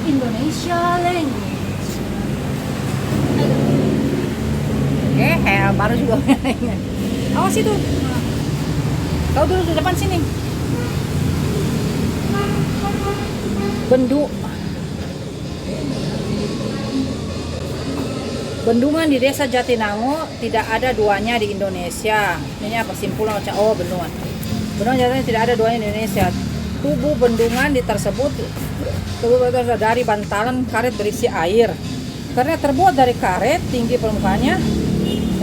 Indonesia language. Baru juga. Awas itu. Kau dulu di depan sini. Bendungan di Desa Jatinangor tidak ada duanya di Indonesia. Ini apa simpulan? Oh, bendungan. Bendungan Jatinangor tidak ada duanya di Indonesia. Tubuh bendungan tersebut dari bantalan karet berisi air. Karena terbuat dari karet, tinggi permukaannya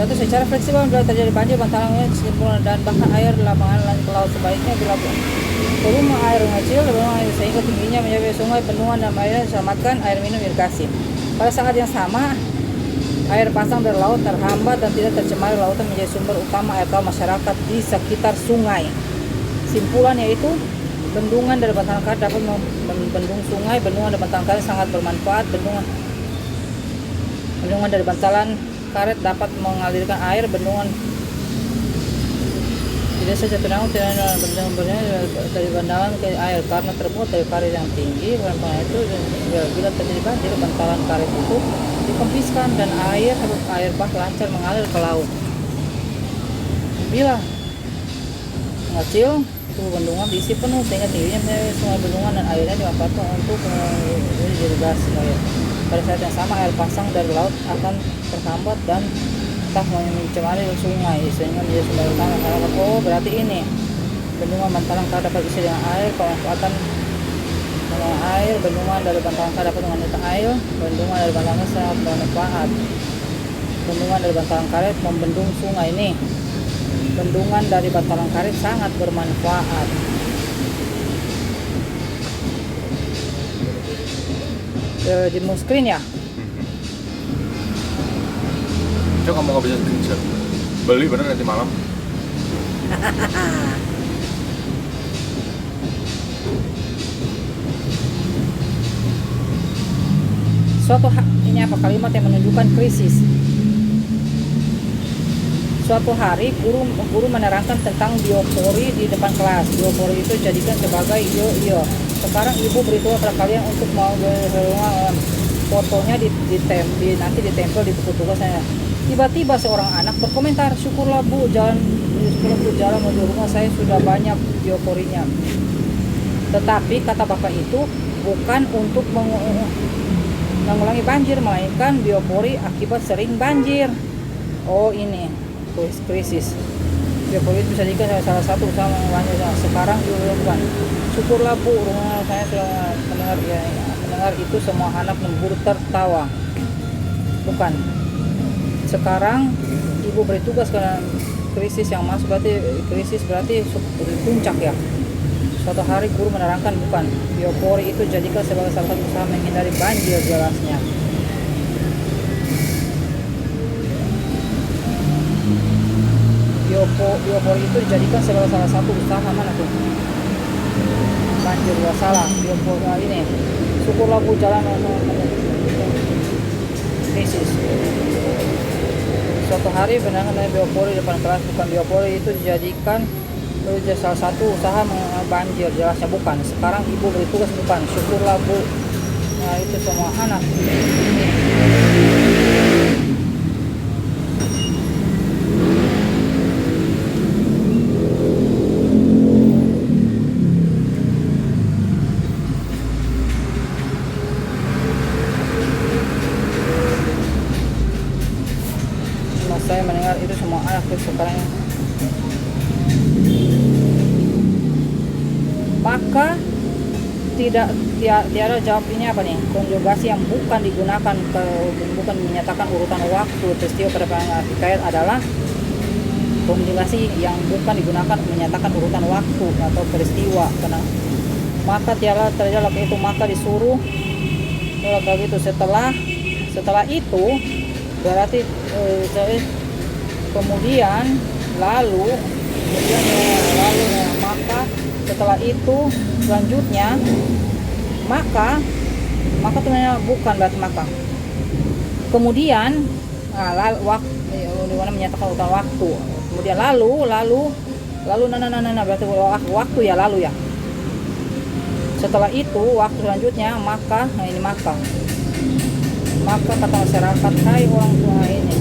jatuh secara fleksibel bila terjadi banjir, bantalannya simpulan dan bahkan air lapangan lanjut ke laut. Sebaliknya bila volume air mengecil sehingga tingginya mencapai sungai, bendungan dan airnya diselamatkan air minum irigasi. Pada saat yang sama, air pasang dari laut terhambat dan tidak tercemari lautan menjadi sumber utama air tahu masyarakat di sekitar sungai. Simpulan yaitu bendungan dari bantalan karet dapat membendung sungai. Bendungan dari bantalan karet sangat bermanfaat. Bendungan dari bantalan karet dapat mengalirkan air. Bendungan di Desa Jatinangor tidak ada bendungan dari bantalan ke air karena terbuat dari karet yang tinggi. Karena itu bila terjadi banjir, bantalan karet itu dikempiskan dan air bah lancar mengalir ke laut. Bila mengecil, tubuh bendungan diisi penuh sehingga tingginya mencapai sungai, bendungan dan airnya dimanfaatkan untuk irigasi. Pada saat yang sama, air pasang dari laut akan terhambat dan tak mencemari sungai sehingga menjadi sumber utama masyarakat. Oh, berarti ini bendungan bantalan karet dapat diisi dengan air. Pemanfaatan dengan air, bendungan dari bantalan karet dapat mengandalkan air. Bendungan dari bantalan karet sangat bermanfaat. Bendungan dari bantalan karet membendung sungai ini. Bendungan dari bantalan karet sangat bermanfaat. Di screen ya. Cok, kamu nggak bisa screenshot. Beli bener nanti malam. Ini apa kalimat yang menunjukkan krisis. Suatu hari guru menerangkan tentang biopori di depan kelas. Biopori itu jadikan sebagai Sekarang ibu beritahu pada kalian untuk mau fotonya nanti ditempel di buku tugasnya. Tiba-tiba seorang anak berkomentar, syukurlah bu, jalan menuju rumah saya sudah banyak bioporinya. Tetapi kata bapak itu bukan untuk mengulangi banjir, melainkan biopori akibat sering banjir. Oh, ini krisis. Biopori itu bisa dijadikan salah satu usaha mengulangi. Sekarang juga bukan. Syukurlah bu, rumah saya sudah mendengar itu semua anak memburu tertawa. Bukan. Sekarang ibu beri tugas karena krisis yang masuk berarti puncak ya. Suatu hari guru menerangkan bukan. Biopori itu jadikan sebagai salah satu usaha menghindari banjir jelasnya. Biopori itu dijadikan sebagai salah satu usaha mana tuh? Banjir ya salah. Biopori ini. Syukurlah bu jalan krisis. Suatu hari benarkan dari biopori depan kelas bukan. Biopori itu dijadikan salah satu usaha banjir jelasnya bukan. Sekarang ibu beri tugas bukan. Syukurlah bu. Nah itu semua anak. Saya mendengar itu semua anak sekarang. Maka tiada jawab ini apa nih? Konjugasi yang bukan digunakan bukan menyatakan urutan waktu peristiwa pada hikayat adalah konjugasi yang bukan digunakan menyatakan urutan waktu atau peristiwa. Karena maka tiada terjadi laki itu maka disuruh kalau gitu setelah itu berarti kemudian maka setelah itu selanjutnya maka sebenarnya bukan berarti maka kemudian dimana menyatakan urutan waktu, kemudian lalu berarti waktu ya lalu ya. Setelah itu waktu selanjutnya maka kata masyarakat, hai orang tua ini,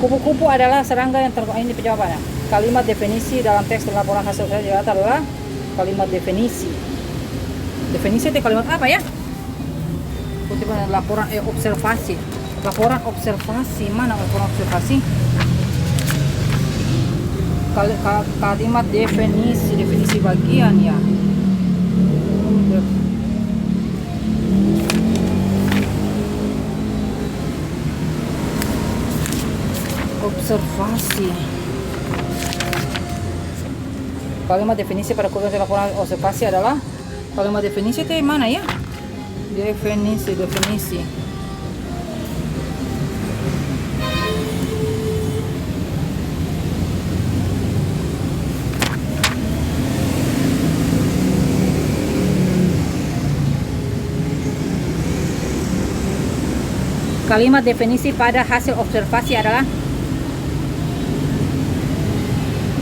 kupu-kupu adalah serangga yang ini jawabannya. Kalimat definisi dalam teks laporan hasil kerja adalah kalimat definisi. Definisi itu kalimat apa ya? Kutipan laporan observasi. Laporan observasi, mana laporan observasi? Kalimat definisi bagian ya. Observasi. Kalimat definisi pada kursus laporan observasi adalah kalimat definisi itu mana ya? Definisi. Kalimat definisi pada hasil observasi adalah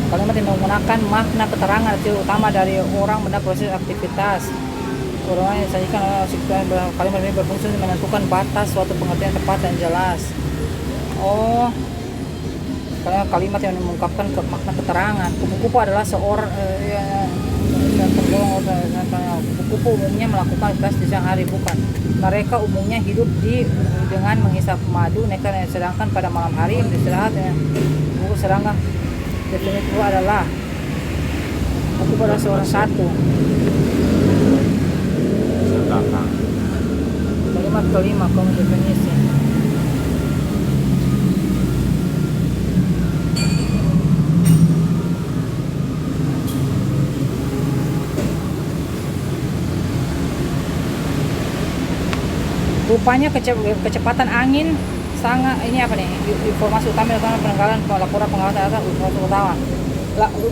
kalimat yang menggunakan makna keterangan utama dari orang, benda, proses, aktivitas. Orang yang disajikan oleh kalimat ini berfungsi menentukan batas suatu pengertian tepat dan jelas. Kalimat yang mengungkapkan makna keterangan. Kupu-kupu adalah seorang kupu-kupu umumnya melakukan aktivitas di siang hari, bukan. Mereka umumnya hidup dengan menghisap madu nektar, sedangkan pada malam hari beristirahat. Kupu serangga definisi adalah kupu adalah seorang satu. Kalimat kelima, kalimat definisi. Rupanya kecepatan angin sangat ini apa nih? Informasi utama dalam penanggalan laporan pengawasan data utama.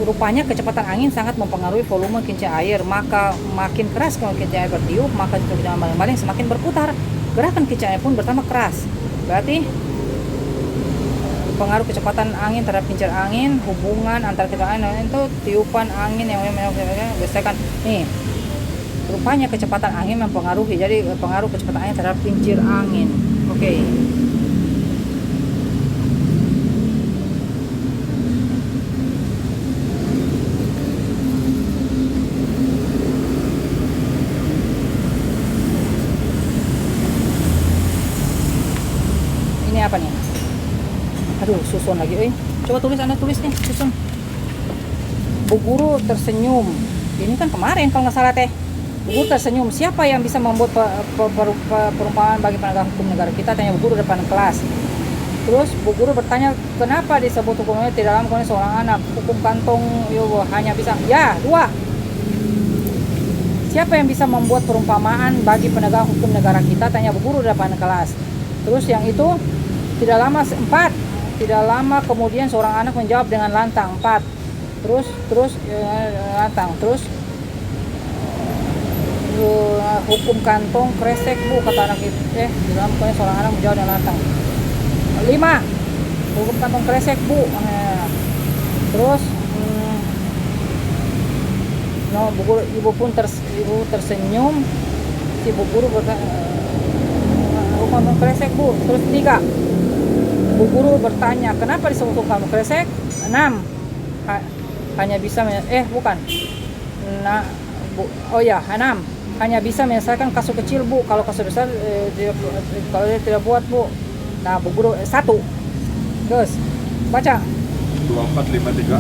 Rupanya kecepatan angin sangat mempengaruhi volume kincir air. Maka makin keras kalau kincir air bertiup, maka kecepatan baling-baling semakin berputar. Gerakan kincir air pun bertambah keras. Berarti pengaruh kecepatan angin terhadap kincir angin, hubungan antara kincir angin itu tiupan angin yang gesekan nih. Rupanya kecepatan angin mempengaruhi, jadi pengaruh kecepatan angin terhadap kincir angin. Oke. Ini apa nih? Aduh, susun lagi. Coba tulis, Anda tulis nih, susun. Bu Guru tersenyum. Ini kan kemarin kalau nggak salah teh. Bu Guru tersenyum. Siapa yang bisa membuat perumpamaan bagi penegak hukum negara kita? Tanya Bu Guru depan kelas. Terus Bu Guru bertanya, kenapa disebut hukumnya tidak dalam kondisi seorang anak? Hukum kantong hanya bisa. Ya, 2. Siapa yang bisa membuat perumpamaan bagi penegak hukum negara kita? Tanya Bu Guru depan kelas. Terus yang itu tidak lama 4. Tidak lama kemudian seorang anak menjawab dengan lantang. 4. Terus lantang. Terus hukum kantong kresek Bu, kata anak itu. Di dalam kondisi seorang anak menjawab dengan lantang. 5. Hukum kantong kresek Bu. Terus Bu Guru, ibu tersenyum. Si Bu Guru bertanya, hukum kantong kresek Bu. Terus 3. Bu Guru bertanya, kenapa disebut hukum kantong kresek? 6. Hanya bisa bukan. Nah, Bu, 6. Hanya bisa menyelesaikan kasus kecil Bu, kalau kasus besar kalau dia tidak buat Bu. Nah, Bu Guru 1. Terus baca 2453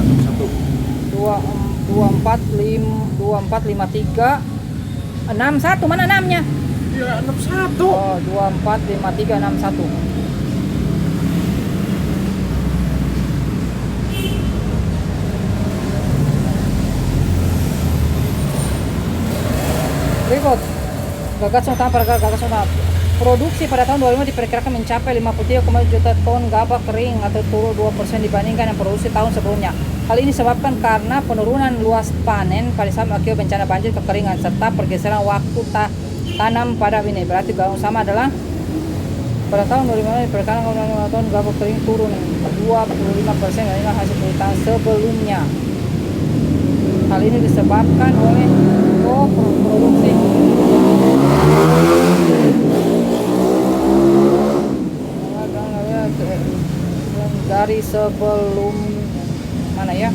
61. Mana 6-nya? Ya, 61. 2453 61. Berikut gagasan utama produksi pada tahun 2005 diperkirakan mencapai 53,7 juta ton gabah kering atau turun 2% dibandingkan yang produksi tahun sebelumnya. Hal ini disebabkan karena penurunan luas panen pada saat akibat bencana banjir, kekeringan, serta pergeseran waktu tanam pada ini. Berarti gagasan utama adalah Pada tahun 2005 diperkirakan keuntungan tahun gabah kering turun 25% dari hasil perusahaan sebelumnya. Hal ini disebabkan oleh produksi dari sebelum mana ya,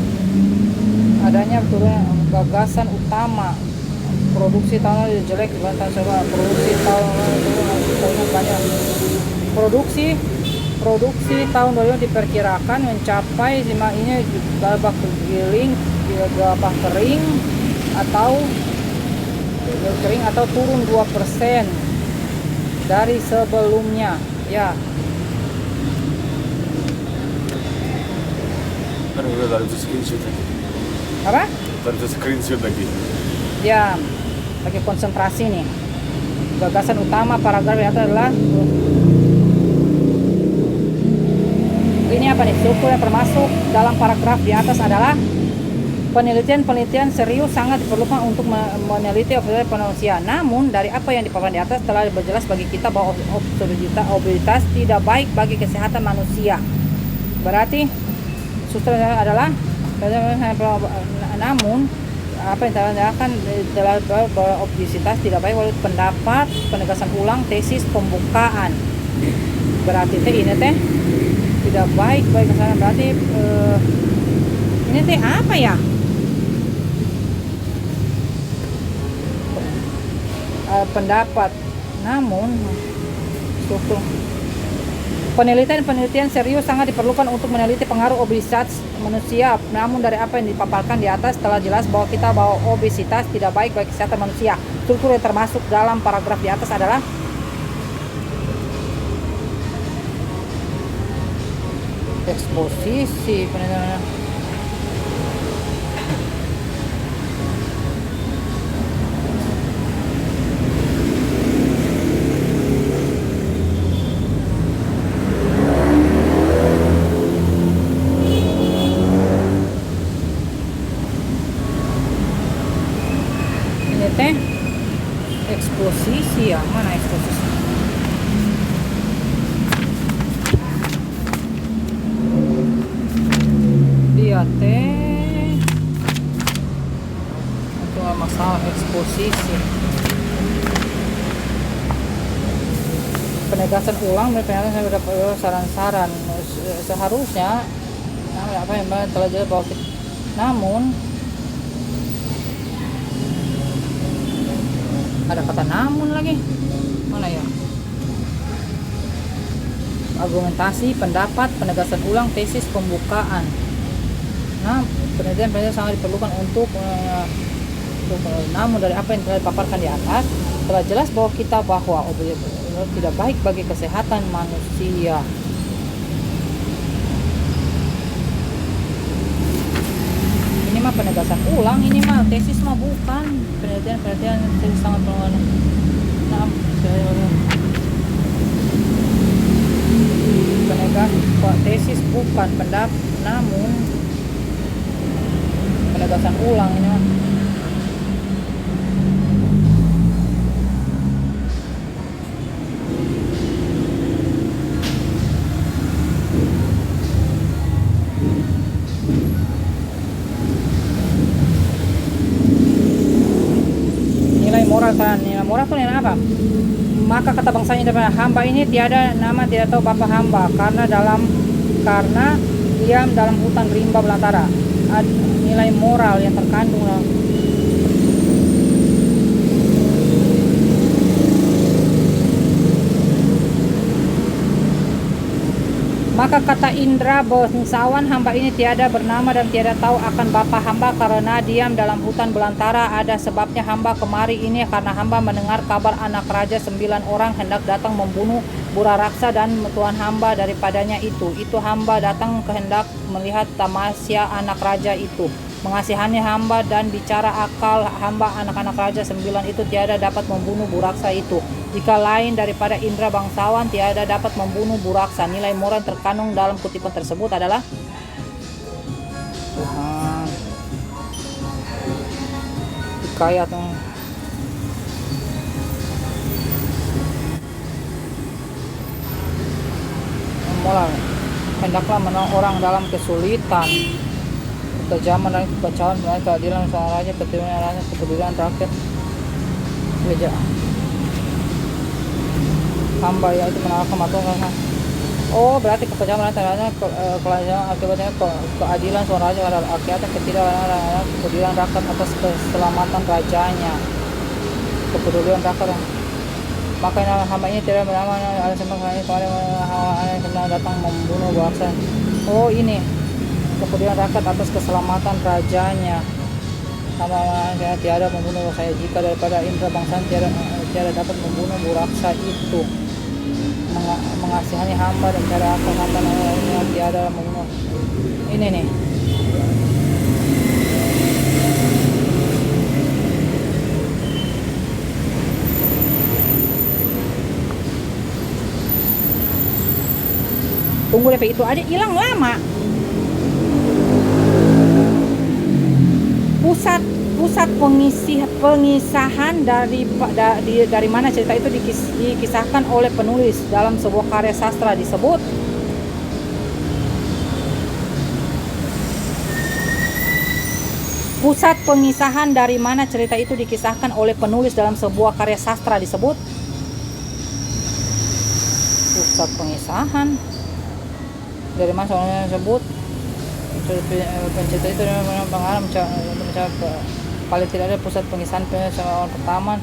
adanya turun gagasan utama produksi tahun lalu jelek dibanding tahun produksi tahun lalu banyak produksi tahun lalu diperkirakan mencapai 5 ini gabah kering atau turun 2% dari sebelumnya ya. Ada screenshot lagi. Apa? Ada screenshot lagi. Ya, lagi konsentrasi nih. Gagasan utama paragraf yang adalah ini apa nih? Struktur yang termasuk dalam paragraf di atas adalah penelitian serius sangat diperlukan untuk meneliti obesitas manusia. Namun dari apa yang dipaparkan di atas telah berjelas bagi kita bahwa obesitas tidak baik bagi kesehatan manusia. Berarti strukturnya adalah namun apa yang terangkan bahwa obesitas tidak baik menurut pendapat penegasan ulang tesis pembukaan. Berarti ini tidak baik bagi kesehatan. Berarti ini apa ya? Pendapat, namun struktur penelitian serius sangat diperlukan untuk meneliti pengaruh obesitas manusia. Namun dari apa yang dipaparkan di atas telah jelas bahwa obesitas tidak baik bagi kesehatan manusia. Struktur yang termasuk dalam paragraf di atas adalah eksposisi penelitian. Eksposisi ya, mana eksposisi? Dia itu masalah eksposisi. Penegasan ulang saya sudah saran-saran seharusnya apa yang telah jelas bahwa namun ada kata namun lagi, mana ya? Argumentasi, pendapat, penegasan ulang, tesis, pembukaan. Nah, penelitian sangat diperlukan untuk namun dari apa yang telah dipaparkan di atas telah jelas bahwa obesitas tidak baik bagi kesehatan manusia. Ini mah penegasan ulang, ini mah tesis mah bukan. Penelitian tesis sangat perlu. Nah, tesis bukan pendapat, namun penegasan ulang ini mah. Nilai moral itu nilai apa? Maka kata bangsanya daripada hamba ini tiada nama tidak tahu bapa hamba karena diam dalam hutan rimba belantara. Nilai moral yang terkandung dalam maka kata Indra bangsawan hamba ini tiada bernama dan tiada tahu akan bapa hamba karena diam dalam hutan belantara. Ada sebabnya hamba kemari ini karena hamba mendengar kabar anak raja 9 orang hendak datang membunuh Buraraksa dan tuan hamba daripadanya itu hamba datang kehendak melihat tamasya anak raja itu. Mengasihani hamba dan bicara akal hamba anak-anak raja 9 itu tiada dapat membunuh Buraksa itu. Jika lain daripada Indra bangsawan tiada dapat membunuh Buraksa. Nilai moral terkandung dalam kutipan tersebut adalah Tuhan hikayat moral. Hendaklah menolong orang dalam kesulitan, kekejaman dan kekacauan, keadilan seorang raja, keturunan kepedulian rakyat, gereja hamba yaitu menolak kematian. Oh, berarti kekejaman dan kelangsungan akibatnya keadilan seorang raja pada rakyat, kepedulian rakyat atas keselamatan rajanya, kepedulian rakyat. Makanya hamba ini tidak bernama ada sembah ini kemarin yang datang membunuh bangsa. Oh, ini kepedulian rakyat atas keselamatan rajanya. Hamba tiada membunuh saya jika daripada indra bangsa tiada dapat membunuh buraksa itu. Mengasihani hamba dan cara kehormatan tiada membunuh. Ini nih. Tunggu DP itu aja hilang lama. Pusat pengisahan dari mana cerita itu dikisahkan oleh penulis dalam sebuah karya sastra disebut pusat pengisahan dari mana cerita itu dikisahkan oleh penulis dalam sebuah karya sastra disebut pusat pengisahan dari mana soalnya disebut pencerita itu mengarang paling tidak ada pusat pengisahan awal pertama.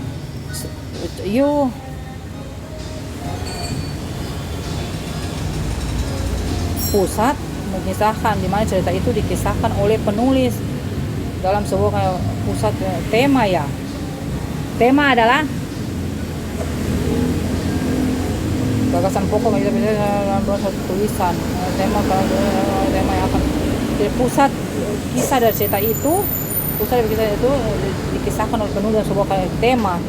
Pusat mengisahkan di mana cerita itu dikisahkan oleh penulis dalam sebuah pusat tema ya. Tema adalah gagasan pokok kita bisa dalam satu tulisan. Tema yang akan pusat kisah dari cerita itu, pusat dari kisah itu dikisahkan oleh penulis dalam sebuah tema.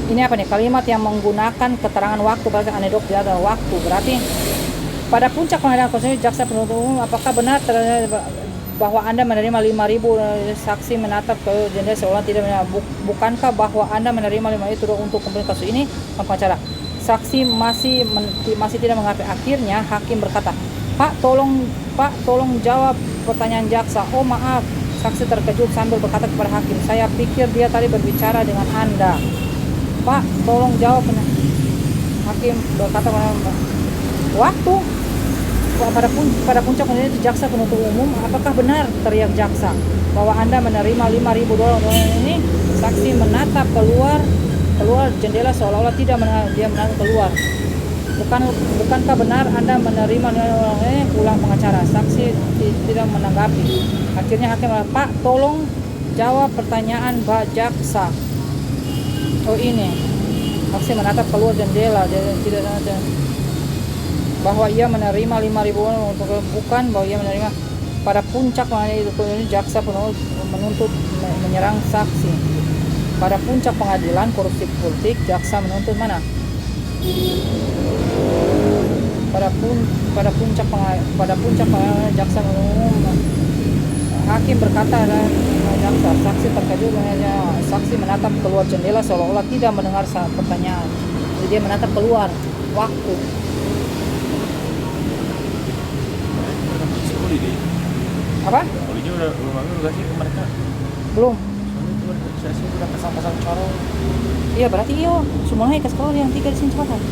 Ini apa nih? Kalimat yang menggunakan keterangan waktu, berarti anekdot dia ada waktu. Berarti pada puncak pengadilan konstitusi jaksa penuntut umum, apakah benar bahwa Anda menerima 5.000 saksi menatap ke jendela seolah tidak menerima? Bukankah bahwa Anda menerima 5.000 itu untuk kepentingan kasus ini? Pengacara, saksi masih tidak mengerti. Akhirnya hakim berkata, Pak tolong jawab pertanyaan jaksa. Oh maaf, saksi terkejut sambil berkata kepada hakim, saya pikir dia tadi berbicara dengan Anda. Pak, tolong jawab. Hakim berkata waktu pada puncak itu jaksa penuntut umum, apakah benar, teriak jaksa, bahwa Anda menerima 5.000 dolar ini? Saksi menatap keluar jendela seolah-olah tidak dia menatap keluar. Bukankah benar Anda menerima ini? Ulang pengacara. Saksi tidak menanggapi. Akhirnya hakim, Pak, tolong jawab pertanyaan Pak jaksa. Oh ini, saksi menatap keluar jendela, dia tidak ada bahwa ia menerima 5.000 untuk bukan bahwa ia menerima. Pada puncak pengadilan itu jaksa menuntut menyerang saksi. Pada puncak pengadilan korupsi politik jaksa menuntut mana? Pada puncak pengadilan jaksa menuntut. Hakim berkata dan jaksa, saksi terkejut, saksi menatap keluar jendela seolah-olah tidak mendengar pertanyaan. Jadi dia menatap keluar waktu. Apa? Polinya udah kasih ke mereka? Belum. Soalnya itu udah pasang-pasang corong. Iya berarti iyo semuanya ke sekolah yang 3 di sini cepetan.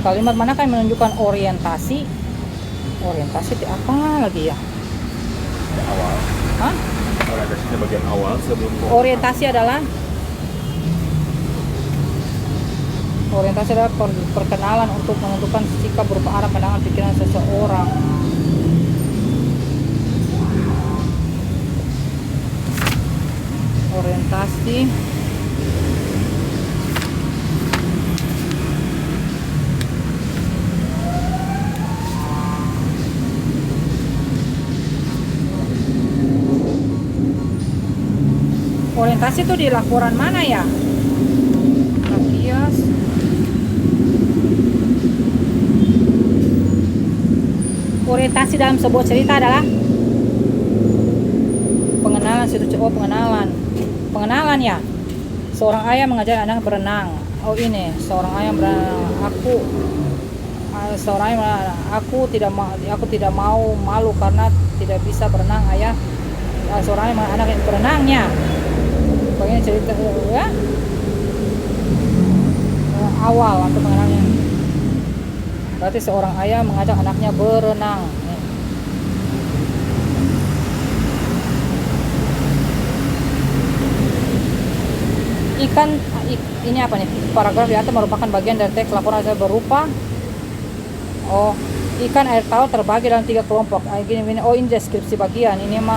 Kalimat manakah yang menunjukkan orientasi? Orientasi itu apa lagi ya? Awal. Hah? Orientasinya bagian awal sebelum Orientasi adalah perkenalan untuk menentukan sikap berupa arah pandangan pikiran seseorang. Orientasi orientasi itu di laporan mana ya? Rakias orientasi dalam sebuah cerita adalah pengenalan pengenalan ya. Seorang ayah mengajar anak berenang. Oh ini seorang ayah berenang. Aku tidak mau malu karena tidak bisa berenang ayah. Seorang ayah anak yang berenangnya. Begini cerita ya. Awal atau pengenalannya. Berarti seorang ayah mengajak anaknya berenang. Ini apa nih? Paragraf di atas merupakan bagian dari teks laporan berupa ikan air tawar terbagi dalam 3 kelompok. Oh ini deskripsi bagian. Ini mah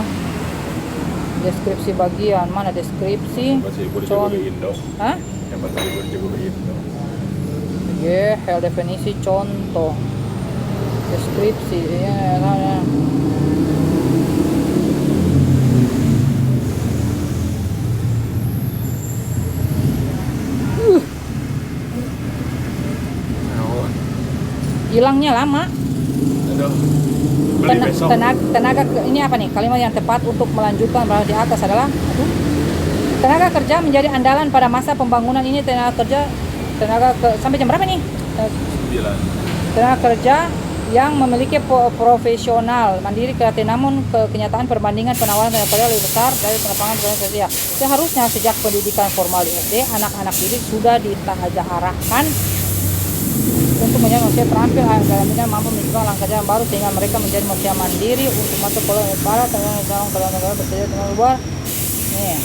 deskripsi bagian. Mana deskripsi? Hah? Hal definisi contoh. Deskripsi ya. Hilangnya lama. Tenaga ini apa nih? Kalimat yang tepat untuk melanjutkan di atas adalah tenaga kerja menjadi andalan pada masa pembangunan ini. Sampai jam berapa nih? 9. Tenaga kerja yang memiliki profesional mandiri kreatif, namun kenyataan perbandingan penawaran tenaga kerja lebih besar dari lapangan kerja. Seharusnya sejak pendidikan formal di SD, anak-anak didik sudah arahkan untuk menjadi manusia terampil dalam bidang mampu menciptakan langkah jalan baru sehingga mereka menjadi manusia mandiri untuk masuk ke para negara bekerja dengan luar. Nih.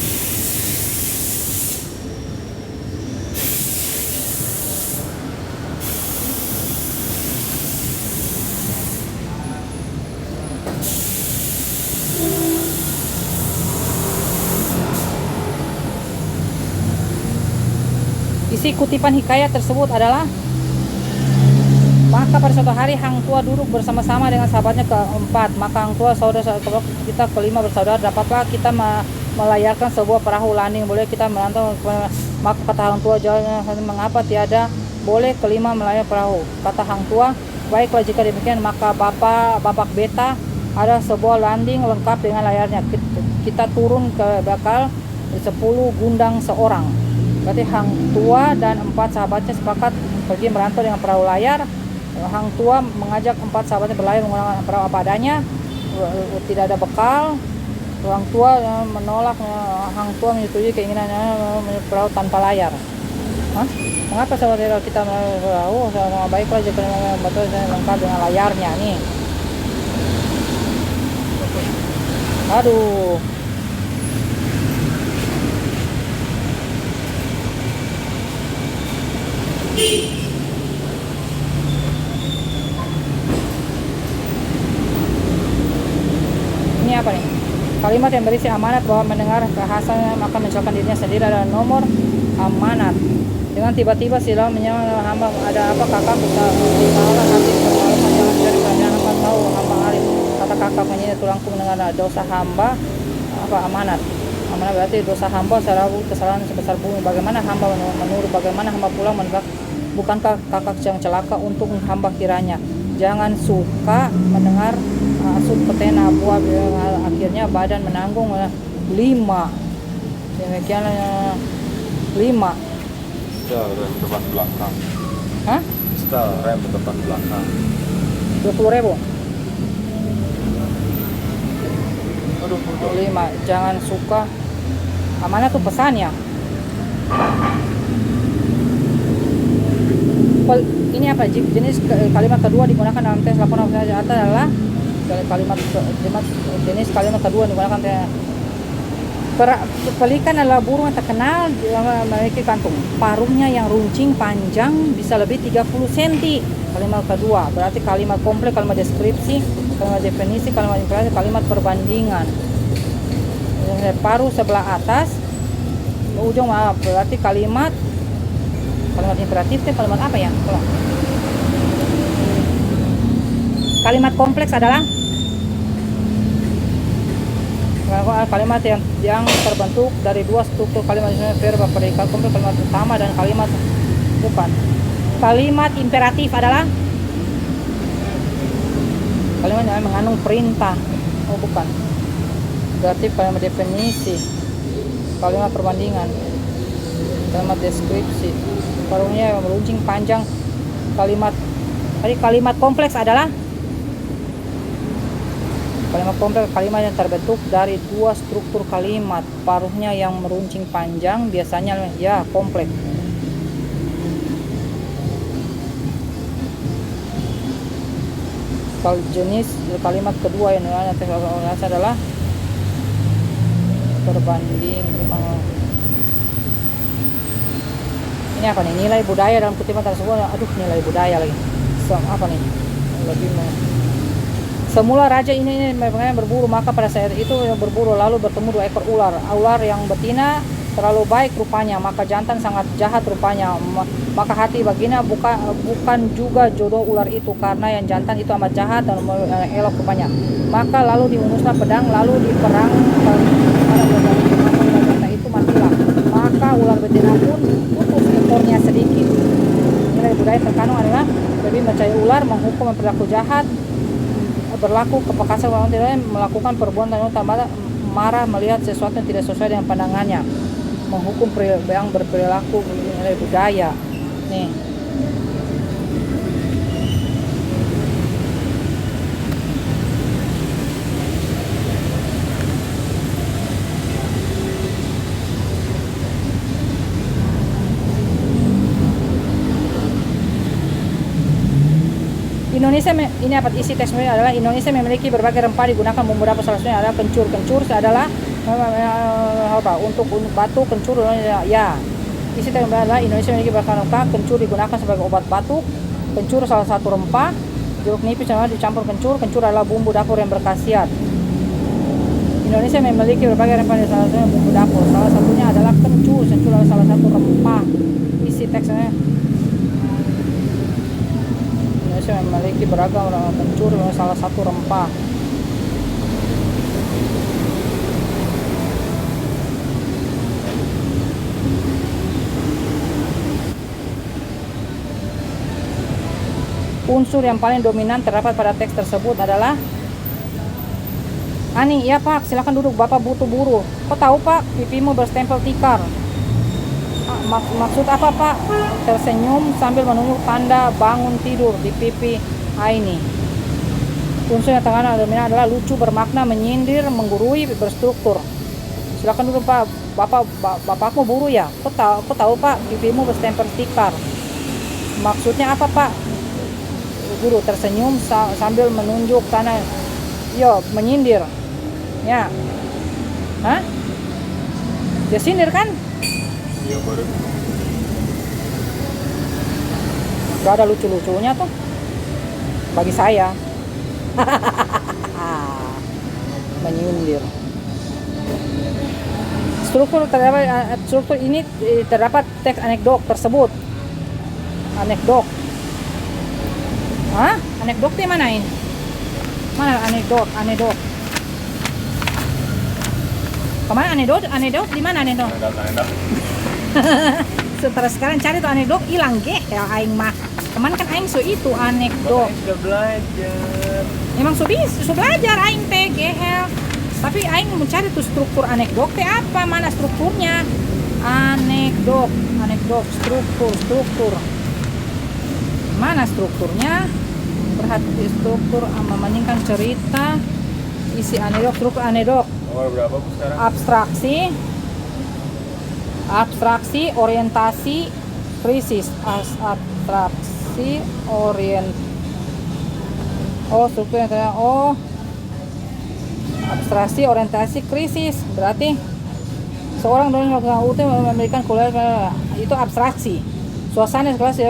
Isi kutipan hikayat tersebut adalah maka pada suatu hari Hang Tua duduk bersama-sama dengan sahabatnya keempat. Maka Hang Tua saudara kita kelima bersaudara, dapatkah kita melayarkan sebuah perahu landing? Boleh kita merantau? Maka kata Hang Tua, jawabnya, mengapa tidak boleh kelima melayar perahu? Kata Hang Tua, baiklah jika demikian maka bapak beta ada sebuah landing lengkap dengan layarnya. Kita turun ke bakal 10 gundang seorang. Berarti Hang Tua dan 4 sahabatnya sepakat pergi merantau dengan perahu layar. Hang Tua mengajak 4 sahabatnya berlayar menggunakan perahu apa adanya, tidak ada bekal. Hang Tua menolak. Hang Tua menyetujui keinginannya perahu tanpa layar. Mengapa saudara kita melalui perahu? Baiklah jika betul lengkap dengan layarnya nih. Aduh. Ini apa nih? Kalimat yang berisi amanat bahwa mendengar kehasanya maka mencelakakan dirinya sendiri adalah nomor amanat. Dengan tiba-tiba silau menyala hamba, ada apa kakak bisa dimalah hati kemaluan yang dari kerajaan hamba tahu hamba arif. Kata kakak menyindir tulangku mendengar dosa hamba apa amanat. Amanat berarti dosa hamba serabu kesalahan sebesar bumi. Bagaimana hamba menurut, bagaimana hamba pulang menebak. Bukankah kakak yang celaka untuk hamba kiranya? Jangan suka mendengar asut petena buah, akhirnya badan menanggung 5. Demikian 5. Rem depan belakang. Hah? Rem depan belakang. 20.000. Aduh, 5. Jangan suka. Amanah tuh pesan ya. Ini apa? Jenis kalimat kedua digunakan dalam teks laporan atas adalah jenis kalimat kedua digunakan pelikan adalah burung yang terkenal memiliki kantung paruhnya yang runcing panjang bisa lebih 30 cm. Kalimat kedua berarti kalimat kompleks, kalimat deskripsi, kalimat definisi, kalimat imperatif, kalimat perbandingan. Paruh sebelah atas ujung berarti kalimat imperatif itu kalimat apa ya? Kalimat kompleks adalah kalimat yang terbentuk dari 2 struktur kalimat verba predikat kompleks, kalimat utama dan kalimat depan. Kalimat imperatif adalah Kalimat yang mengandung perintah. Oh bukan. Berarti kalimat definisi, kalimat perbandingan, kalimat deskripsi. Paruhnya meruncing panjang. Kalimat tadi kalimat kompleks adalah kalimat kompleks, kalimat yang terbentuk dari dua struktur kalimat. Paruhnya yang meruncing panjang biasanya ya kompleks. Kalau jenis kalimat kedua yang adalah berbanding. Ini apa nih? Nilai budaya dalam kutipan tersebut. Aduh, nilai budaya lagi. Apa nih? Lebih semula raja ini berburu, maka pada saat itu berburu lalu bertemu dua ekor ular. Ular yang betina terlalu baik rupanya, maka jantan sangat jahat rupanya. Maka hati baginya bukan juga jodoh ular itu, karena yang jantan itu amat jahat dan elok rupanya. Maka lalu diunuslah pedang, lalu diperang pada ular jantan itu matilah. Maka ular betina pun putus ekornya sedikit. Nilai budaya terkandung adalah lebih mencari ular, menghukum berlaku jahat, berlaku kepekasan orang tidak melakukan perbuatan marah melihat sesuatu yang tidak sesuai dengan pandangannya, menghukum yang berperilaku nilai budaya. Nih. Indonesia ini apa isi teksnya adalah Indonesia memiliki berbagai rempah digunakan bumbu dapur, salah satunya adalah kencur. Kencur adalah apa? Untuk batu kencur ya. Isi teksnya adalah Indonesia memiliki berbagai rempah, kencur digunakan sebagai obat batuk. Kencur salah satu rempah. Jeruk nipis dicampur kencur. Kencur adalah bumbu dapur yang berkhasiat. Indonesia memiliki berbagai rempah, salah satunya bumbu dapur. Salah satunya adalah kencur. Kencur adalah salah satu rempah. Isi teksnya memiliki beragam kencur salah satu rempah. Unsur yang paling dominan terdapat pada teks tersebut adalah Ani, iya Pak, silakan duduk, Bapak butuh buruh. Kok tahu Pak, pipimu berstempel tikar? Maksud apa Pak? Tersenyum sambil menunjuk tanda bangun tidur di pipi Aini. Unsur yang tengah dominan adalah lucu, bermakna, menyindir, menggurui, berstruktur. Silakan dulu Pak, bapakmu buru ya? Kok tahu Pak, pipimu berstempel tikar? Maksudnya apa Pak? Guru tersenyum sambil menunjuk tanda. Yo, menyindir. Ya. Hah? Dia sindir kan? Iya baru. Gak ada lucu-lucunya tuh bagi saya. Menyindir. Struktur ini terdapat teks anekdot tersebut. Anekdot. Hah? Anekdot di mana ini? Mana anekdot? Kemana anekdot? Anekdot di mana anekdot? Setelah sekarang cari tuh anekdot hilang ge ya aing mah. Kemarin kan aing so itu anekdot. Sudah belajar. Emang so belajar aing teh GL. Tapi aing mencari tuh struktur anekdot teh apa? Mana strukturnya? Anekdot, struktur. Mana strukturnya? Perhati struktur membandingkan cerita, isi anekdot, struktur anekdot. Nomor berapa Bu sekarang? Abstraksi, orientasi, krisis. Strukturnya abstraksi, orientasi, krisis. Berarti seorang dosen melakukan UT memberikan kuliah itu abstraksi. Suasana kelas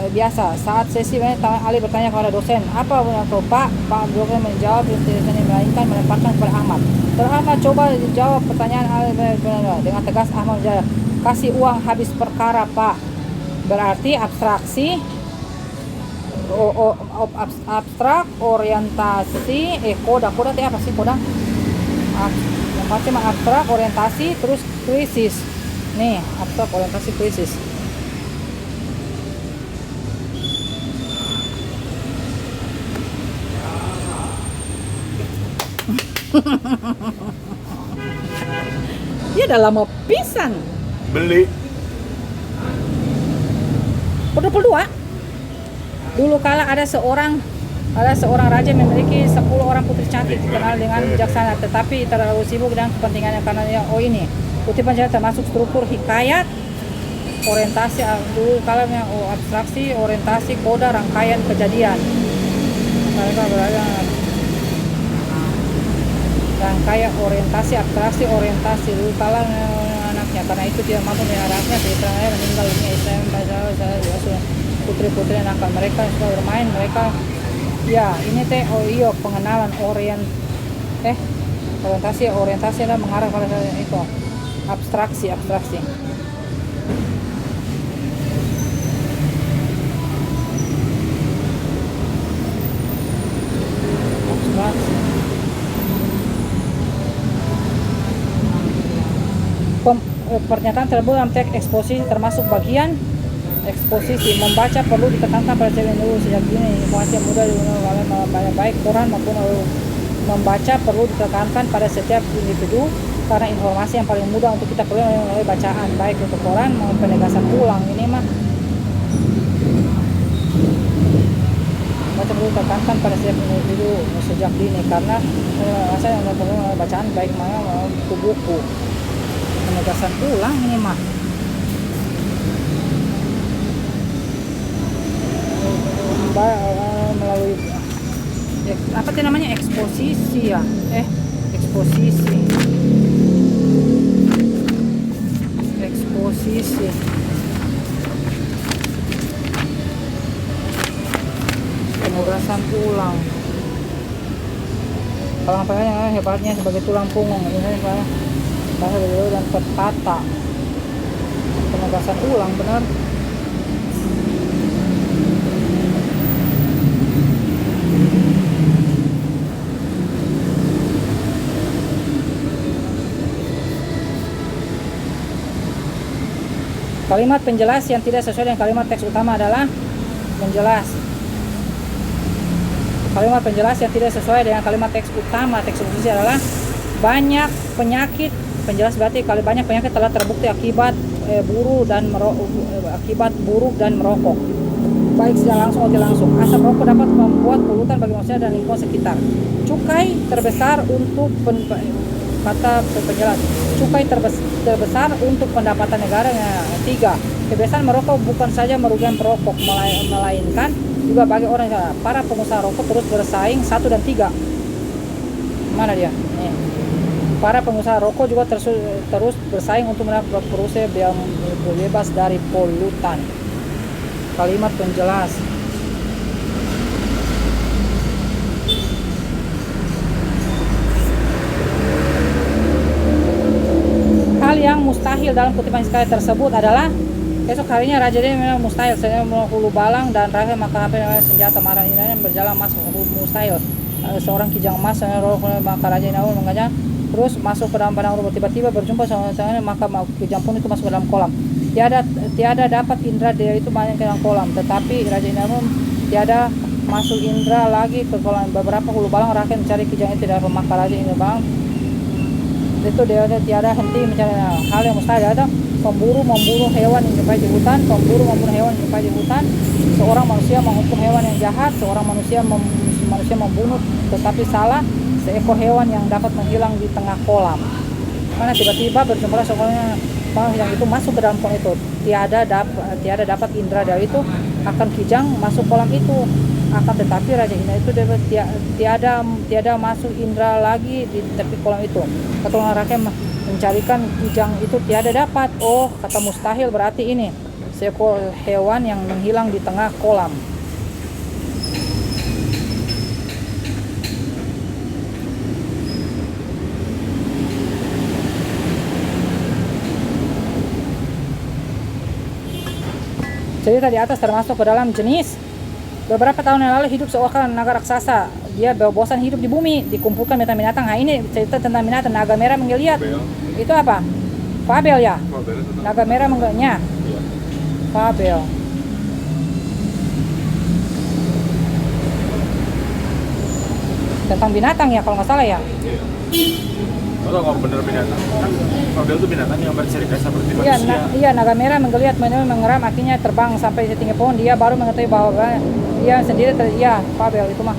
biasa. Saat sesi Ali bertanya kepada dosen, apa Pak? Pak dosen menjawab tidak melainkan melemparkan kepada Ahmad. Ahmad coba jawab pertanyaan Ali dengan tegas. Ahmad menjawab, kasih uang habis perkara Pak. Berarti abstraksi, abstrak, orientasi, koda itu apa sih koda? Macam abstrak, orientasi, terus krisis. Nih, abstrak, orientasi, krisis. Dia udah lama pisan. Beli. Udah 22. Dulu kala ada seorang raja memiliki 10 orang putri cantik dikenal dengan bijaksana, tetapi terlalu sibuk dengan kepentingannya karena ini kutipan saya termasuk struktur hikayat, orientasi dulu kala yang abstraksi, orientasi, koda, rangkaian kejadian. Mereka berada rangkaian orientasi, abstraksi, orientasi dulu kala anaknya karena itu dia mampu anaknya setelahnya meninggal dunia Islam putri-putri anak mereka suka bermain mereka ya ini teh pengenalan orientasi adalah mengarah pada itu abstraksi abstraksi. Pernyataan tersebut dalam teks eksposisi termasuk bagian eksposisi. Membaca perlu ditekankan pada setiap individu sejak dini. Informasi yang mudah digunakan baik koran maupun membaca perlu ditekankan pada setiap individu karena informasi yang paling mudah untuk kita peroleh melalui bacaan baik untuk koran maupun penegasan ulang. Ini mah baca perlu ditekankan pada setiap individu sejak dini karena informasi yang perlu melalui bacaan baik maupun buku. Penegasan ulang ini mah melalui apa itu namanya eksposisi ya eksposisi penegasan ulang kalau apa hebatnya sebagai tulang punggung ini bahasa beliau dan petata penegasan ulang benar. Kalimat penjelas yang tidak sesuai dengan kalimat teks utama adalah menjelas. Kalimat penjelas yang tidak sesuai dengan kalimat teks utama teks eksposisi adalah banyak penyakit. Penjelas berarti kalau banyak penyakit telah terbukti akibat buruk dan merokok, baik secara langsung atau tidak langsung. Asap rokok dapat membuat polutan bagi manusia dan lingkungan sekitar. Cukai terbesar untuk kata penjelas. Cukai terbesar untuk pendapatan negara. 3. Kebiasaan merokok bukan saja merugikan perokok, melainkan juga bagi orang para pengusaha rokok terus bersaing 1 dan 3. Mana dia? Para pengusaha rokok juga terus bersaing untuk mendapat perusahaan yang bebas dari polutan. Kalimat penjelas. Hal yang mustahil dalam kutipan hikayat tersebut adalah esok harinya raja dia memang mustahil saya hulu balang dan rakyat maka hampir senjata marah ini berjalan masuk mustahil seorang kijang emas maka raja Inaul mengajak terus masuk ke dalam padang rumput tiba-tiba berjumpa sama maka kijang pun itu masuk ke dalam kolam. Tiada dapat indra dia itu banyak ke dalam kolam tetapi raja Inaul tiada masuk indra lagi ke kolam. Beberapa hulu balang rakyat mencari kijang itu dari maka raja Inaul itu dia tiada henti mencari hal yang mustahil ada pemburu membunuh hewan yang jumpai di hutan, seorang manusia menghukum hewan yang jahat, seorang manusia membunuh tetapi salah, seekor hewan yang dapat menghilang di tengah kolam. Karena tiba-tiba berjumpa seorang yang itu masuk ke dalam kolam itu. Tiada dapat indra dari itu akan kijang masuk kolam itu. Akan tetapi raja Ina itu tiada masuk indra lagi di tepi kolam itu. Keturunan rakyat mencarikan kijang itu tiada dapat. Oh, kata mustahil berarti ini seekor hewan yang menghilang di tengah kolam. Cerita di atas termasuk ke dalam jenis. Beberapa tahun yang lalu hidup seorang naga raksasa. Dia bosan hidup di bumi, dikumpulkan binatang-binatang. Nah, ini cerita tentang binatang naga merah menggeliat. Itu apa? Fabel ya? Naga merah menggeliatnya. Fabel. tentang binatang ya kalau nggak salah ya. Kalau bener binatang, kan Fabel itu binatang yang berserikat seperti Iya, manusia. iya, naga merah menggeliat mengeram akhirnya terbang sampai setinggi pohon. Dia baru mengetahui bahwa dia sendiri iya Fabel itu mah.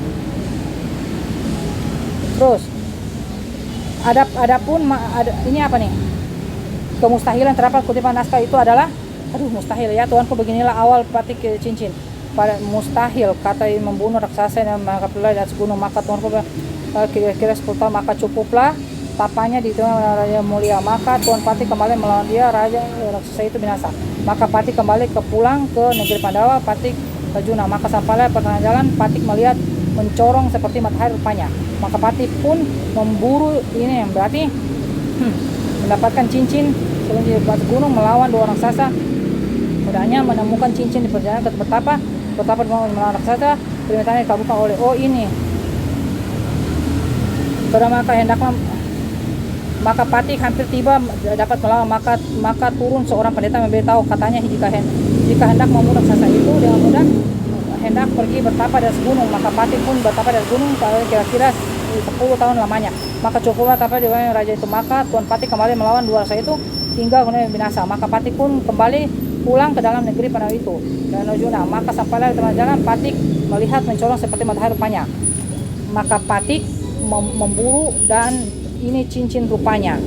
Terus ini apa nih? Kemustahilan terdapat kutipan naskah itu adalah mustahil ya Tuanku, beginilah awal patik cincin. Pada mustahil kata membunuh raksasa dan mengapilai di atas gunung, maka Tuanku kira-kira 10 tahun, maka cukuplah tapanya di tengah raja mulia. Maka Tuan Patih kembali melawan dia, raja raksasa itu binasa. Maka Patih kembali pulang ke negeri Pandawa. Patih Arjuna, maka sampailah pertengahan jalan, Patih melihat mencorong seperti matahari rupanya. Maka Patih pun memburu ini yang berarti mendapatkan cincin sebelum di batu gunung melawan 2 orang raksasa. Mudahnya menemukan cincin di perjalanan ke betapa melawan raksasa, permintaannya dikabulkan oleh ini. Pada maka Patih hampir tiba dapat melawan, maka turun seorang pendeta memberitahu, katanya jika hendak membunuh raksasa itu dengan mudah, hendak pergi bertapa di atas gunung. Maka Patih pun bertapa di atas gunung kira-kira 10 tahun lamanya. Maka cukuplah tapa di raja itu. Maka Tuan Patih kembali melawan 2 raksasa itu hingga kemudian binasa. Maka Patih pun kembali pulang ke dalam negeri Pandawa itu dan Arjuna. Maka sampailah di tengah jalan, Patih melihat mencorong seperti matahari rupanya. Maka Patih memburu dan ini cincin rupanya.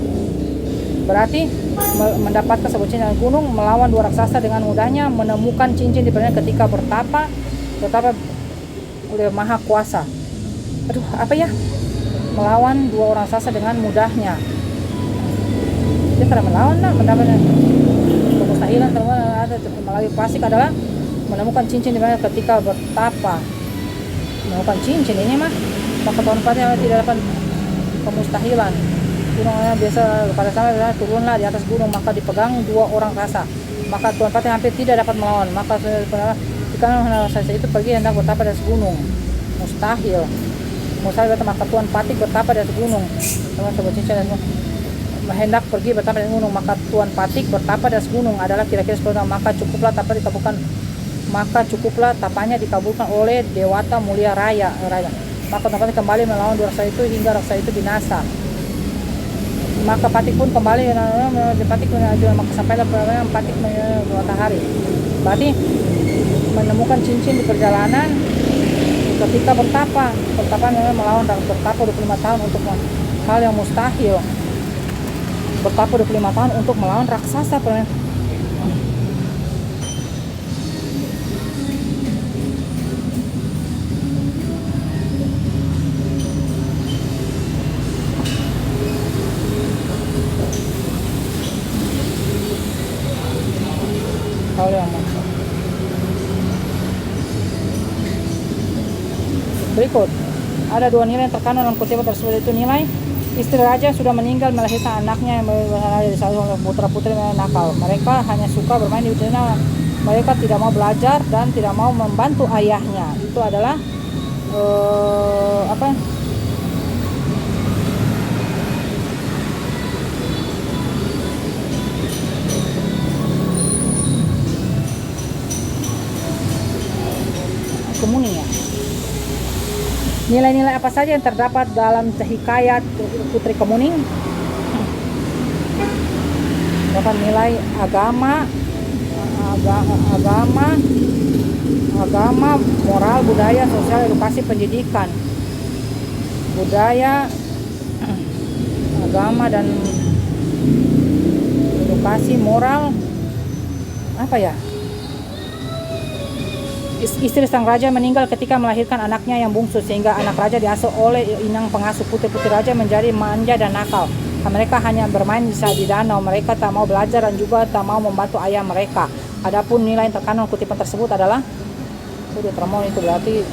Berarti mendapatkan sebuah cincin dari gunung, melawan 2 raksasa dengan mudahnya, menemukan cincin di perjalanan ketika bertapa oleh Maha Kuasa. Apa ya? Melawan 2 orang raksasa dengan mudahnya. Dia karena melawan lah, mendapatkan kemustahilan melalui klasik adalah menemukan cincin di mana ketika bertapa. Menemukan cincin ini mah, maka Tuan Patih tidak dapat kemustahilan. Gunungnya biasa pada saat turunlah di atas gunung, maka dipegang 2 orang raksasa. Maka Tuan Patih hampir tidak dapat melawan. Maka jika raksasa itu pergi hendak bertapa di atas gunung, mustahil maka Tuan Patih bertapa di atas gunung. Teman sebut cincin dan hendak pergi bertapa di gunung, maka Tuan Patih bertapa di atas gunung adalah kira-kira 10 tahun, maka cukuplah tapanya dikabulkan oleh Dewata Mulia Raya. Maka Tuan Patih kembali melawan 2 raksasa itu hingga raksasa itu binasa. Maka Patih pun kembali maka sampailah Patih matahari. Berarti menemukan cincin di perjalanan ketika bertapa melawan dan bertapa 25 tahun untuk hal yang mustahil. Bertapa 25 tahun untuk melawan raksasa. Hal yang berikut ada 2 nilai yang terkandung dalam kutipan tersebut, itu nilai istri raja sudah meninggal melahirkan anaknya yang berada di salah oleh putra-putri nakal. Mereka hanya suka bermain di udara. Mereka tidak mau belajar dan tidak mau membantu ayahnya. Itu adalah Kemuning ya. Nilai-nilai apa saja yang terdapat dalam hikayat Putri Kemuning? Dapat nilai agama, moral, budaya, sosial, edukasi, pendidikan. Budaya, agama dan edukasi, moral, apa ya? Istri sang raja meninggal ketika melahirkan anaknya yang bungsu, sehingga anak raja diasuh oleh inang pengasuh. Putri-putri raja menjadi manja dan nakal. Mereka hanya bermain di danau. Mereka tak mau belajar dan juga tak mau membantu ayah mereka. Adapun nilai yang terkandung kutipan tersebut adalah Termon, itu berarti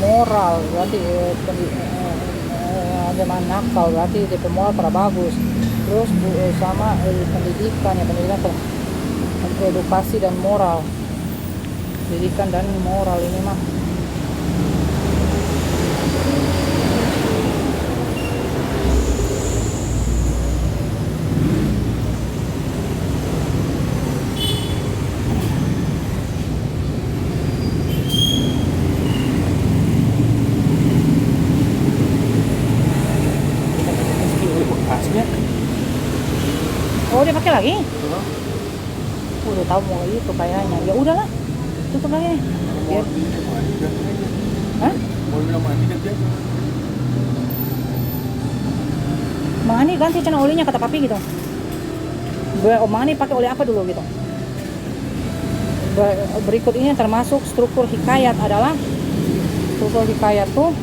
moral, berarti zaman nakal, berarti DP moral pada bagus. Terus sama pendidikan edukasi dan moral, pendidikan dan moral ini mah dia pakai lagi? Udah tahu mau itu kayaknya. Ya udahlah, tutup lagi nih. Biar. Hah? Mang Ani ganti channel olinya kata papi gitu. Mang Ani pakai oli apa dulu gitu? Berikut ini termasuk struktur hikayat adalah struktur hikayat tuh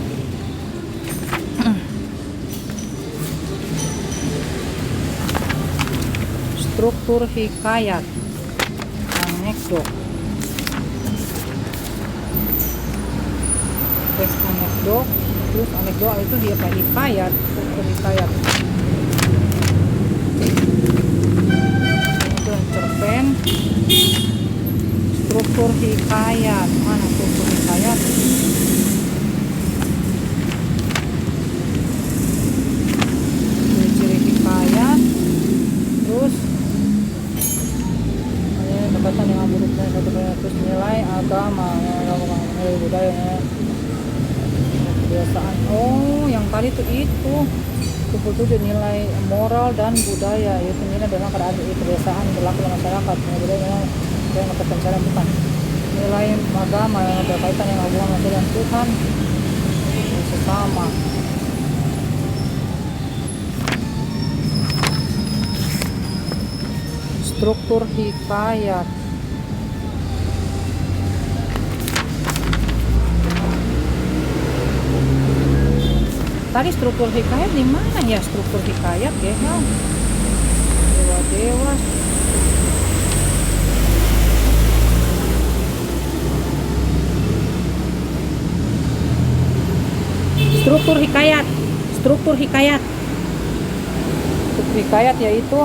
struktur hikayat anekdot teks anekdot terus anekdot itu dia pakai hikayat struktur hikayat itu yang cerpen struktur hikayat mana struktur hikayat ciri hikayat terus berkaitan dengan buruknya satu terus nilai agama nilai budaya kebiasaan yang tadi tuh itu nilai moral dan budaya yaitu nilai dalam keadaan kebiasaan berlaku dalam masyarakat budaya yang pencarian bukan nilai agama yang berkaitan dengan hubungan manusia dan Tuhan sesama. Struktur hikayat tadi struktur hikayat di mana ya struktur hikayat ya dewa struktur hikayat yaitu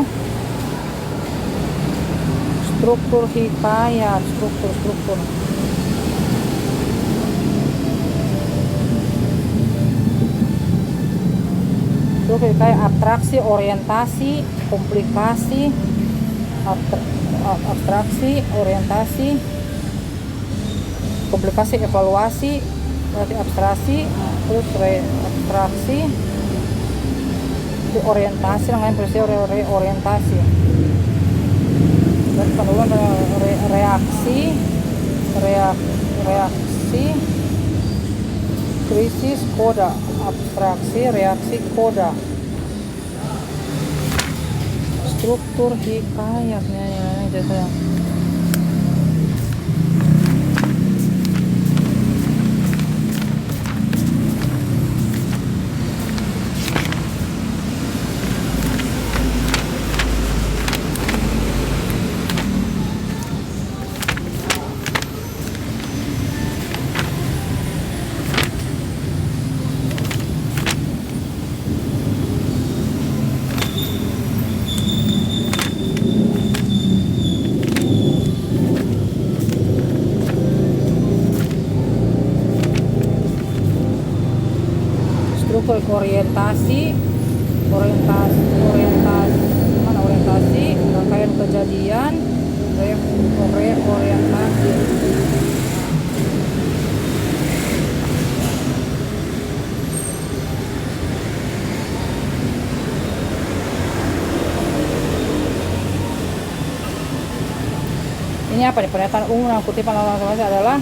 struktur hikayat struktur hikayat abstraksi orientasi komplikasi abstraksi orientasi komplikasi evaluasi berarti abstraksi terus abstraksi itu orientasi dengan peristiwa reorientasi dan penurunan reaksi krisis koda abstraksi reaksi koda struktur hikayatnya jasa orientasi rangkaian kejadian reorientasi ini apa nih pernyataan umum yang kutipan lawan adalah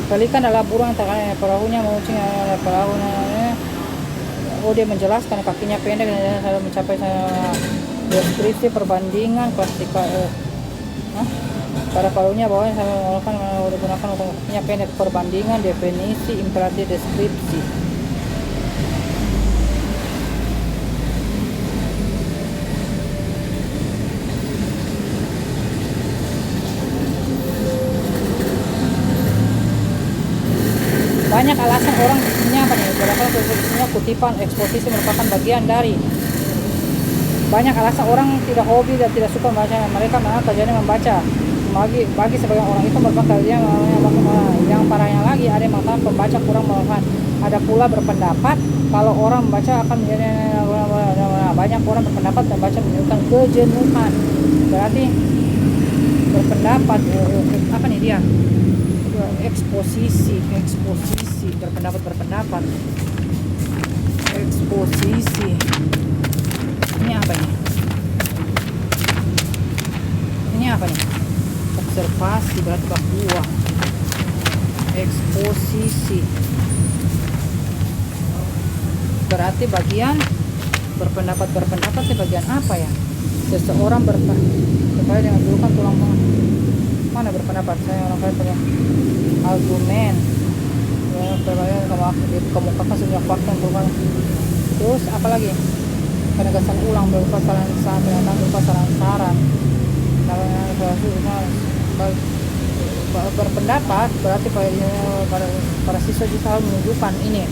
pelikan adalah burung yang terkadang perahunya mengucing perahunya. Dia menjelaskan kakinya pendek dan selalu mencapai deskripsi perbandingan klasifikasi pada paruhnya bawahnya saya menggunakan untuk kakinya pendek perbandingan definisi imperatif deskripsi. Banyak alasan orang punya apa nih? Berdasarkan posisinya kutipan eksposisi merupakan bagian dari banyak alasan orang tidak hobi dan tidak suka membaca. Mereka memang kerjanya membaca. Bagi sebagian orang itu merupakan kerja yang parahnya lagi ada yang mengatakan pembaca kurang melekat. Ada pula berpendapat kalau orang membaca akan menjadi banyak orang berpendapat dan baca menunjukkan kejenuhan. Berarti berpendapat apa nih dia? Eksposisi berpendapat eksposisi ini apa ini Ini apa nih? Observasi berarti bab 2. Eksposisi berarti bagian berpendapat di bagian apa ya? Seseorang terkait dengan julukan tulang mana berpendapat saya orang kaya punya argumen terkait kemukakan sejumlah fakta yang berupa. Terus apa lagi? Penegasan ulang berupa saran berpendapat berarti para siswa bisa menunjukkan ini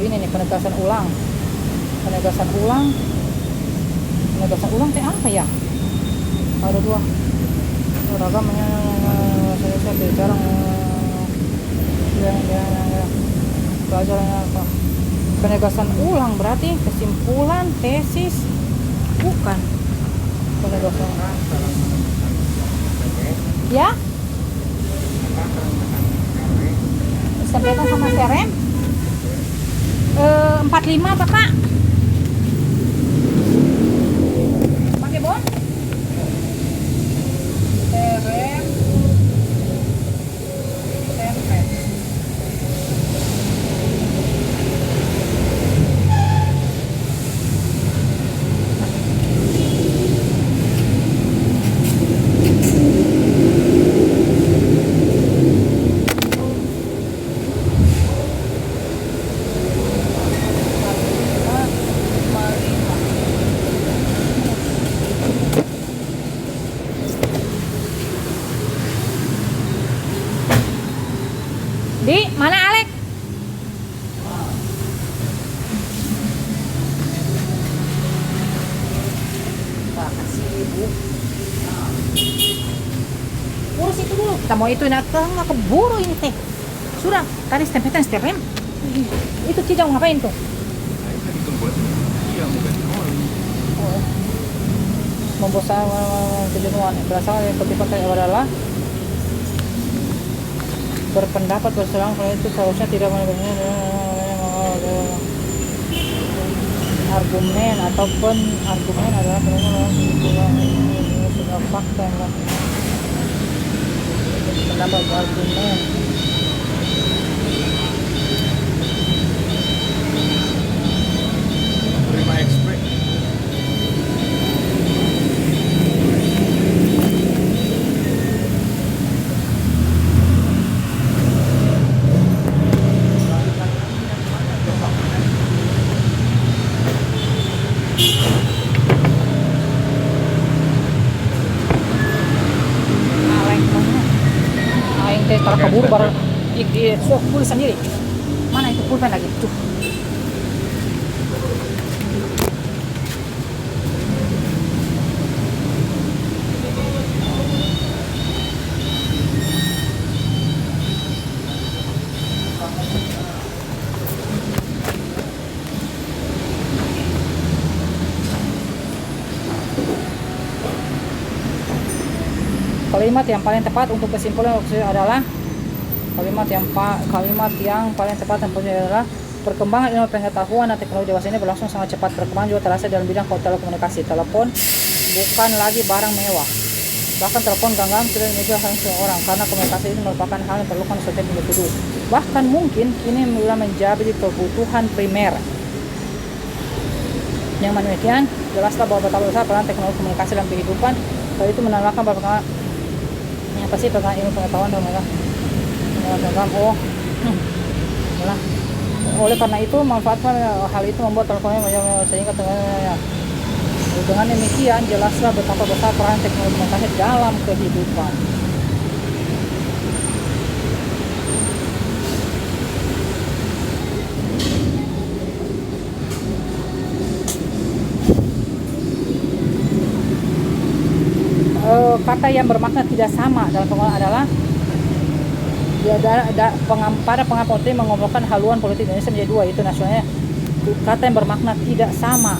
ini nih penegasan ulang teh apa ya? Ada dua ragamnya saya bicara pelajarannya apa? Penegasan ulang berarti kesimpulan tesis bukan penegasan ya disampaikan sama serem 45 apa kak? Pakai bon? Serem tempe. Di mana Alex? Wah, kasih ibu. Urus itu dulu. Kita mau itu nggak keburu ini teh. Sudah, tadi stempetan sterem. Itu Cijang ngapain tuh? Oh. Membosan kejenuhan. Berasal dari kutipan kayak adalah berpendapat berselang kalau itu seharusnya tidak argumen ataupun argumen adalah sebuah fakta yang pendapat argumen terima ekspres. Para keburu baru so tulis sendiri. Mana itu pulpen lagi tuh. Kalimat yang paling tepat untuk kesimpulan adalah kalimat yang paling tepat adalah perkembangan ilmu pengetahuan dan teknologi dewasa ini berlangsung sangat cepat. Perkembangan juga terasa dalam bidang telekomunikasi. Telepon bukan lagi barang mewah. Bahkan telepon genggam sudah menjadi hal semua orang karena komunikasi ini merupakan hal yang diperlukan setiap individu. Bahkan mungkin kini sudah menjadi kebutuhan primer. Yang demikian jelaslah bahwa betapa besar peran teknologi komunikasi dalam kehidupan. Hal itu menandakan bahwa yang pasti tentang ilmu pengetahuan dan mereka oleh karena itu manfaatkan hal itu membuat teleponnya sehingga dengan demikian jelaslah betapa besar peran teknologi komunikasi dalam kehidupan. Kata yang bermakna tidak sama dalam penggunaan adalah pada pengamatan mengobrolkan haluan politik Indonesia menjadi dua, itu nasionalnya. Kata yang bermakna tidak sama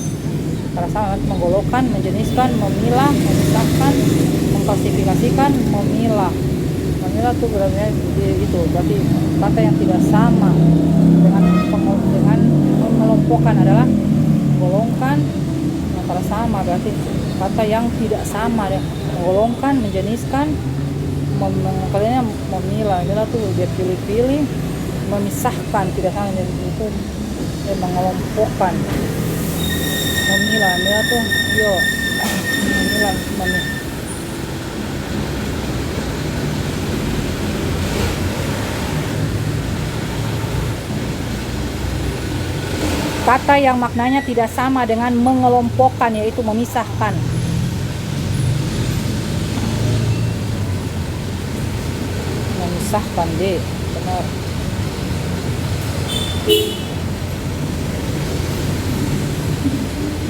pada sama menggolokkan, menjeniskan, memilah, memisahkan, mengklasifikasikan, memilah itu berarti itu berarti kata yang tidak sama dengan mengelompokkan adalah menggolongkan. Yang pada sama berarti kata yang tidak sama menggolongkan, menjeniskan, kalian memilah tuh dia pilih-pilih, memisahkan, tidak sama itu dia mengelompokkan, memilah tuh memilah kata yang maknanya tidak sama dengan mengelompokkan, yaitu memisahkan. Memisahkan deh, benar.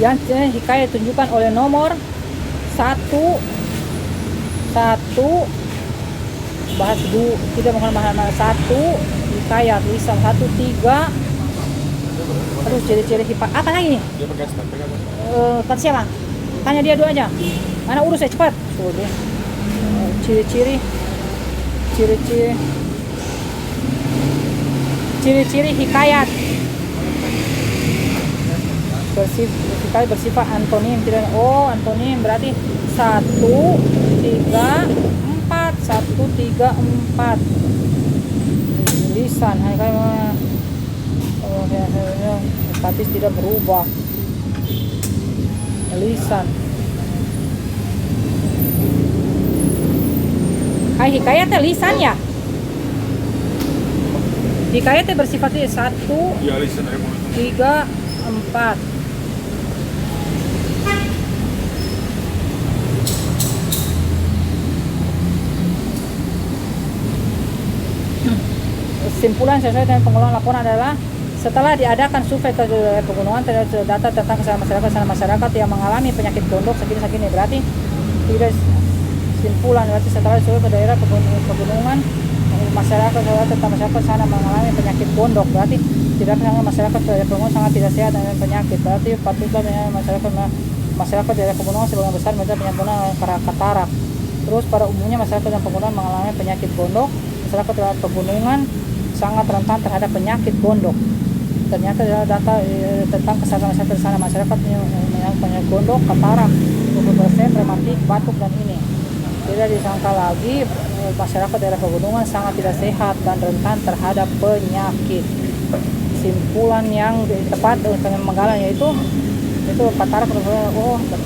Yang hikayat ditunjukkan oleh nomor 1 bahas dulu, tidak mengenal 1 hikayat tulisan 1 3. Terus ciri-ciri hikayat apa lagi nih? Dia pakai step, Kata siapa? Tanya dia dulu aja. Mana urus ya cepat. Sudah. Ciri-ciri hikayat. Hikayat bersifat antonim, tidak. Oh, antonim berarti 1 3 4 1 3 4. Lisan hikayat statis tidak berubah. Lisan. Hikayatnya lisan ya? Hikayatnya bersifat 1 ya lisan 3 4. Kesimpulan sesuai dengan pengelolaan laporan adalah setelah diadakan survei ke pegunungan terdapat data tentang kesehatan masyarakat yang mengalami penyakit gondok segini berarti tidak kesimpulan berarti setelah survei ke daerah pegunungan masyarakat tentang masyarakat sana mengalami penyakit gondok berarti tidak pernah masyarakat daerah pegunungan sangat tidak sehat dengan penyakit berarti patutlah masyarakat daerah pegunungan sebagian besar menderita penyakit gondok katarak. Terus pada umumnya masyarakat yang pegunungan mengalami penyakit gondok, masyarakat daerah pegunungan sangat rentan terhadap penyakit gondok. Ternyata adalah data tentang kesehatan masyarakat yang penyakit gondok, katarak, 20%, rematik, batuk dan ini. Tidak disangka lagi masyarakat daerah pegunungan sangat tidak sehat dan rentan terhadap penyakit. Kesimpulan yang tepat untuk Manggala yaitu katarak,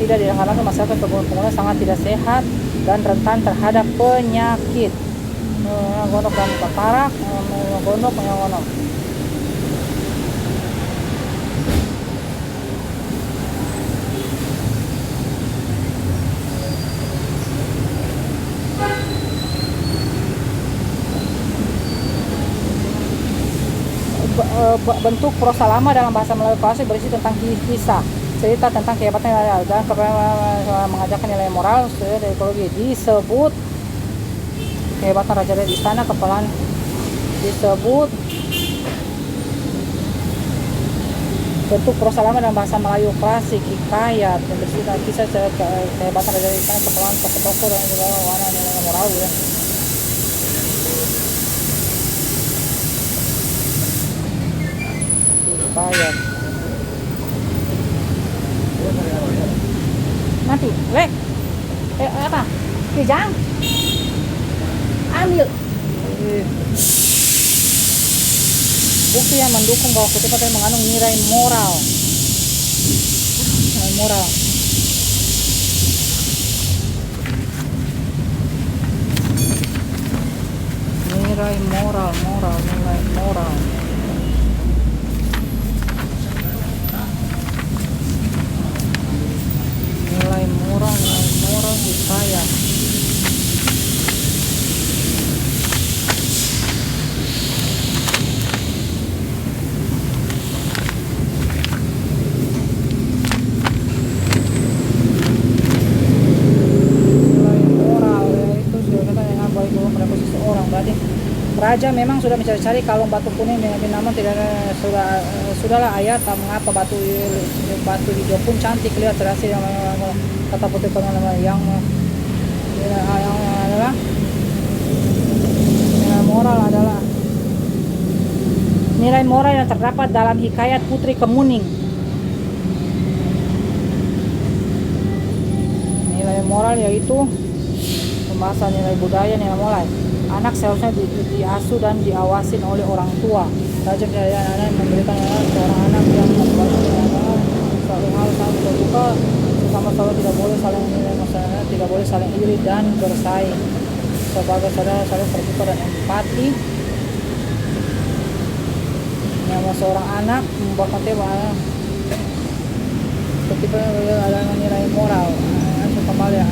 tidak disangka lagi masyarakat pegunungan sangat tidak sehat dan rentan terhadap penyakit. Gondok dan katarak, gondok gondok. Bentuk prosa lama dalam bahasa Melayu klasik berisi tentang kisah, cerita tentang kehebatan dan mengajarkan nilai moral dari ekologi. Disebut kehebatan raja dari istana kepalaan, disebut bentuk prosa lama dalam bahasa Melayu klasik hikayat yang berisi tentang kisah kehebatan raja dari istana kepalaan tokoh-tokoh dan warna nilai moral ya. Bayar. Mati, lek. Apa? Kijang. Ambil. Bukti yang mendukung bahwa kutipan tadi mengandung nilai moral. Nilai moral. Nilai moral, nilai moral. Nilai moral hikayat. Raja memang sudah mencari-cari kalung batu kuning dengan namun tidak sudahlah ayah tak mengapa batu hijau pun cantik lihat terhasil yang kata putri yang adalah nilai moral yang terdapat dalam hikayat Putri Kemuning. Nilai moral yaitu pembahasan nilai budaya, nilai moral. Anak seharusnya diasuh dan diawasin oleh orang tua. Raja Jaya anak memberikan seorang anak yang suatu hal saling terbuka, sesama saudara tidak boleh saling menilai masalahnya, tidak boleh saling iri dan bersaing. Sebagai saudara saling terbuka dan empati. Nama seorang anak membuatkan tema ketika ada nilai moral. Kembali ya.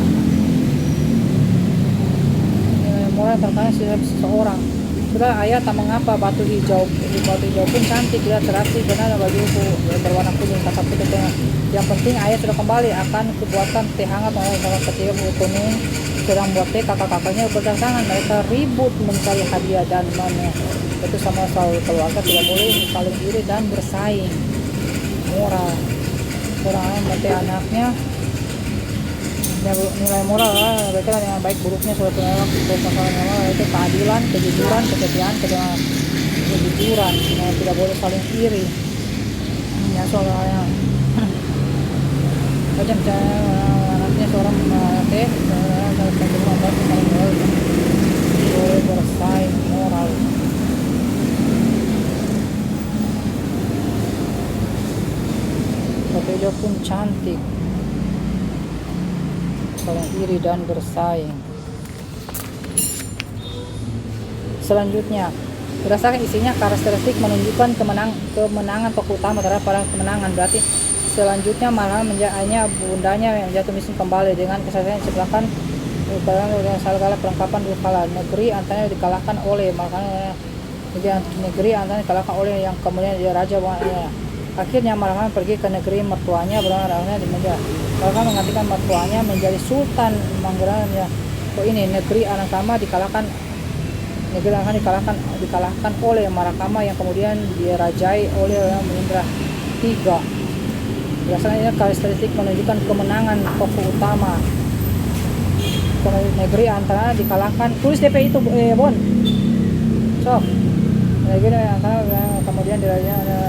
Nilai moral terkait seseorang. Sudah ayat tak mengapa batu hijau pun cantik, tidak terasi benar bajuku berwarna kuning kata putih tengah. Yang penting ayat sudah kembali akan kebuatan teh hangat oleh salah ketika kuning sedang buat teh, kakak-kakaknya berdatangan, mereka ribut mencari hadiah dan mana itu sama keluarga tidak boleh saling iri dan bersaing. Moral orang mati anaknya nilai moral mereka dengan baik buruknya suatu masalah itu keadilan, kejujuran, kesetiaan, kejujuran, tidak boleh saling iri. Ya soalnya macam anaknya seorang teh boleh bersaing moral. Tapi dia pun cantik, saling iri dan bersaing. Selanjutnya, berdasarkan isinya karakteristik menunjukkan kemenangan tokoh utama terhadap para kemenangan. Berarti selanjutnya malah menjadinya bundanya yang jatuh miskin kembali dengan kesalahan sebelahkan dengan segala perlengkapan kalah negeri antaranya dikalahkan oleh makanya negeri antaranya dikalahkan oleh yang kemudian dia raja. Akhirnya Marwan pergi ke negeri mertuanya berwarna di meja. Marwan menggantikan mertuanya menjadi sultan Manggarannya. Ini negeri Anakama dikalahkan oleh Marakama yang kemudian dirajai oleh Indra III. Biasanya karakteristik menunjukkan kemenangan tokoh utama. Negeri antara dikalahkan, tulis DP itu Bon. So, negeri antara kemudian dirajai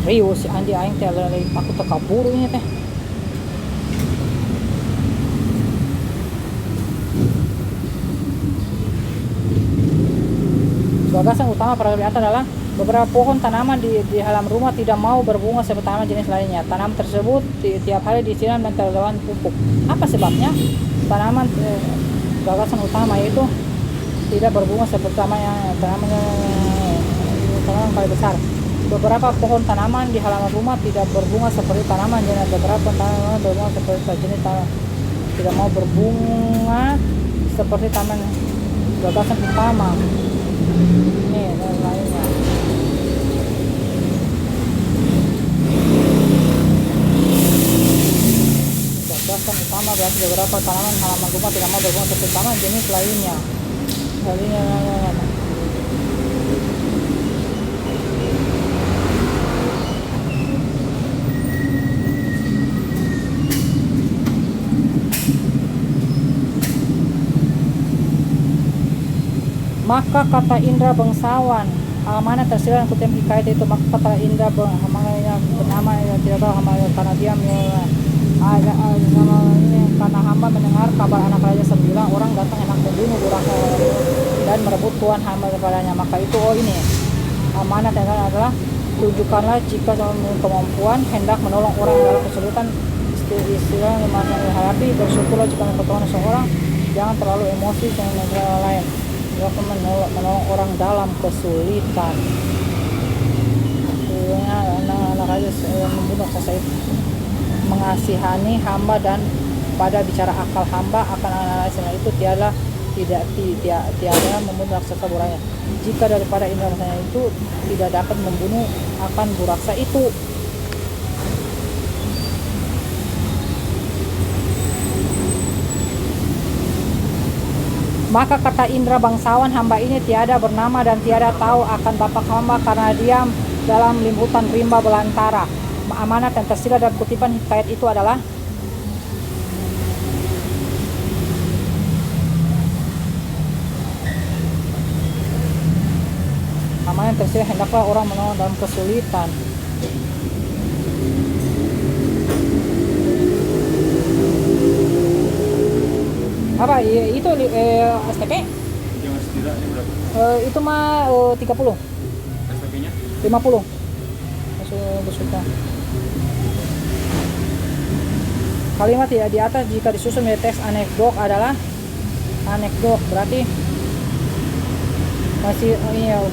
Rio si Andi aing teh lagi aku tekaburu nya teh. Gagasan utama para di atas adalah beberapa pohon tanaman di halaman rumah tidak mau berbunga seperti tanaman jenis lainnya. Tanaman tersebut tiap hari disiram dan terdapat pupuk. Apa sebabnya? Tanaman gagasan utama itu tidak berbunga seperti tanaman paling besar. Beberapa pohon tanaman di halaman rumah tidak berbunga seperti tanaman jenis beberapa tanaman berbunga seperti jenis tidak mau berbunga seperti tanaman gagasan utama. Ini dan lainnya. Gagasan utama berarti beberapa tanaman halaman rumah tidak mau berbunga seperti tanaman jenis lainnya. Maka kata Indra bangsawan mana tersirat kutip hikayat itu maka kata Indra bernama yang tidak tahu karena diam karena hamba mendengar kabar anak raja 9 orang datang hendak membunuh buraknya dan merebut tuan hamba kepadanya. Maka itu ini amanat yang adalah tunjukkanlah jika kemampuan hendak menolong orang dalam kesulitan istilah yang hadapi, bersyukurlah jika pertolongan seseorang, jangan terlalu emosi dengan negara lain. Menolong orang dalam kesulitan. Anak raja membunuh sesuai mengasihani hamba dan pada bicara akal hamba akan anak itu tiada membunuh raksasa buranya. Jika daripada indra masanya itu tidak dapat membunuh akan buraksa itu. Maka kata Indra bangsawan hamba ini tiada bernama dan tiada tahu akan bapak hamba karena diam dalam limbutan rimba belantara. Amanat yang tersirat dalam kutipan hikayat itu adalah amanat yang tersirat hendaklah orang menolong dalam kesulitan. Apa itu STP? Yang setidaknya berapa? Itu mah 30, SPP-nya? 50 masuk besuta. Kalimat ya di atas jika disusun dari teks anekdot adalah anekdot, berarti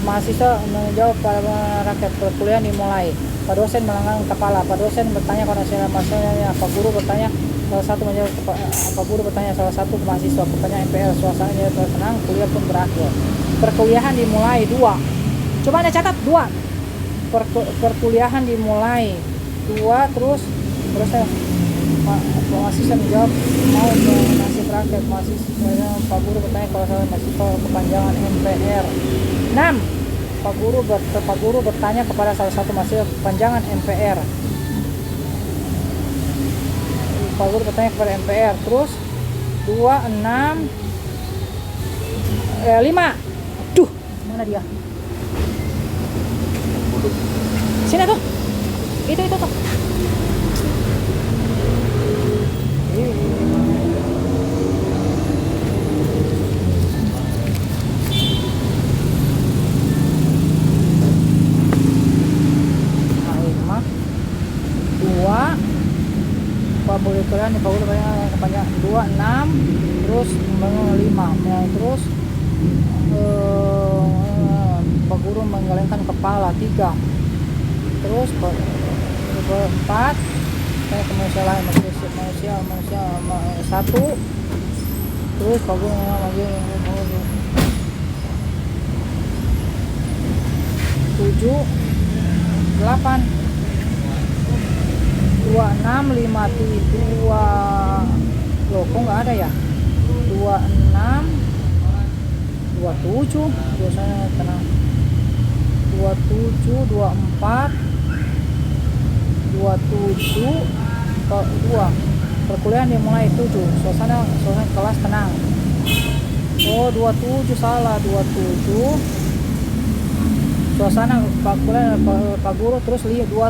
mahasiswa menjawab pada rakyat perkuliahan dimulai. Pak dosen melanggang kepala. Pak dosen bertanya pada masalahnya. Pak guru bertanya salah satu menjawab. Pak guru bertanya salah satu mahasiswa. Pertanyaan MPR. Suasananya tenang. Kuliah pun berakhir. Perkuliahan dimulai 2. Coba Anda catat 2. Perkuliahan dimulai 2 terus mahasiswa menjawab mau nasib rakyat. Mahasiswa Pak guru bertanya kalau salah mahasiswa kepanjangan MPR. 6. Pak guru bertanya kepada salah satu mahasiswa kepanjangan MPR. Pak guru bertanya kepada MPR. Terus 2, 6, 5. Aduh, mana dia? Sini tuh. Itu tuh. Perkuliahan di Pak guru banyak 2, 6 terus 5 terus Pak guru menggelengkan kepala 3 terus 4 saya ke manusia lain manusia 1 terus Pak guru lagi 7, 8 2, 6, 5, 2 loh kok nggak ada ya 2, 6 2, 7 biasanya tenang 27, 24 27 2 perkuliahan dimulai 7 suasana kelas tenang. Oh 27 salah 27 suasana perkuliahan Pak guru terus 27 5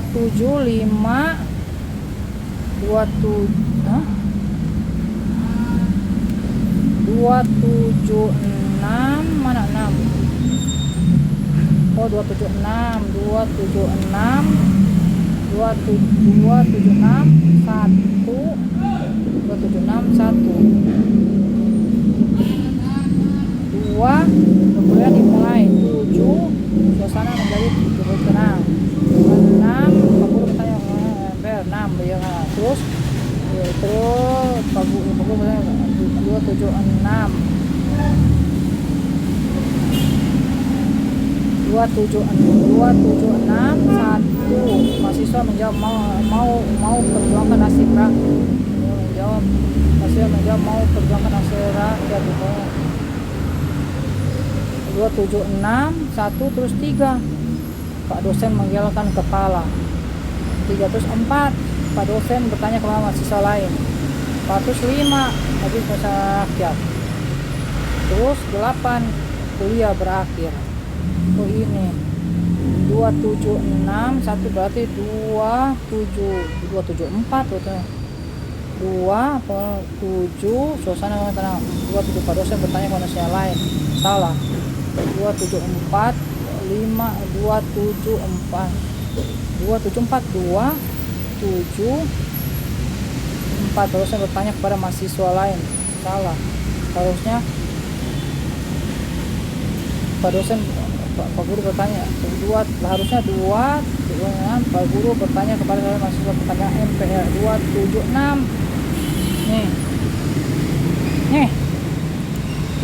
27 6 mana 6 oh 276 276 276 1 276 1 2 perkuliahan dimulai 7 suasana menjadi tenang 6 Pak guru bertanya 6 ya terus Pak guru bertanya 276 1 mahasiswa menjawab mau perjuangkan nasib rakyat mahasiswa menjawab mau perjuangkan nasib rakyat 276 1 terus 3 Pak dosen menggelengkan kepala 3 terus 4 Pak dosen bertanya kepada mahasiswa lain 4 terus 5 habis bahasa rakyat terus 8 kuliah berakhir. Oh ini 276 1 berarti 274 betul 27 suasana tenang 27 Pak dosen bertanya kepada manusia lain salah 274 5 274 4 dosen bertanya kepada mahasiswa lain salah harusnya Pak dosen Pak guru bertanya harusnya 2 Pak guru bertanya kepada mahasiswa pertanyaan MPR 276 nih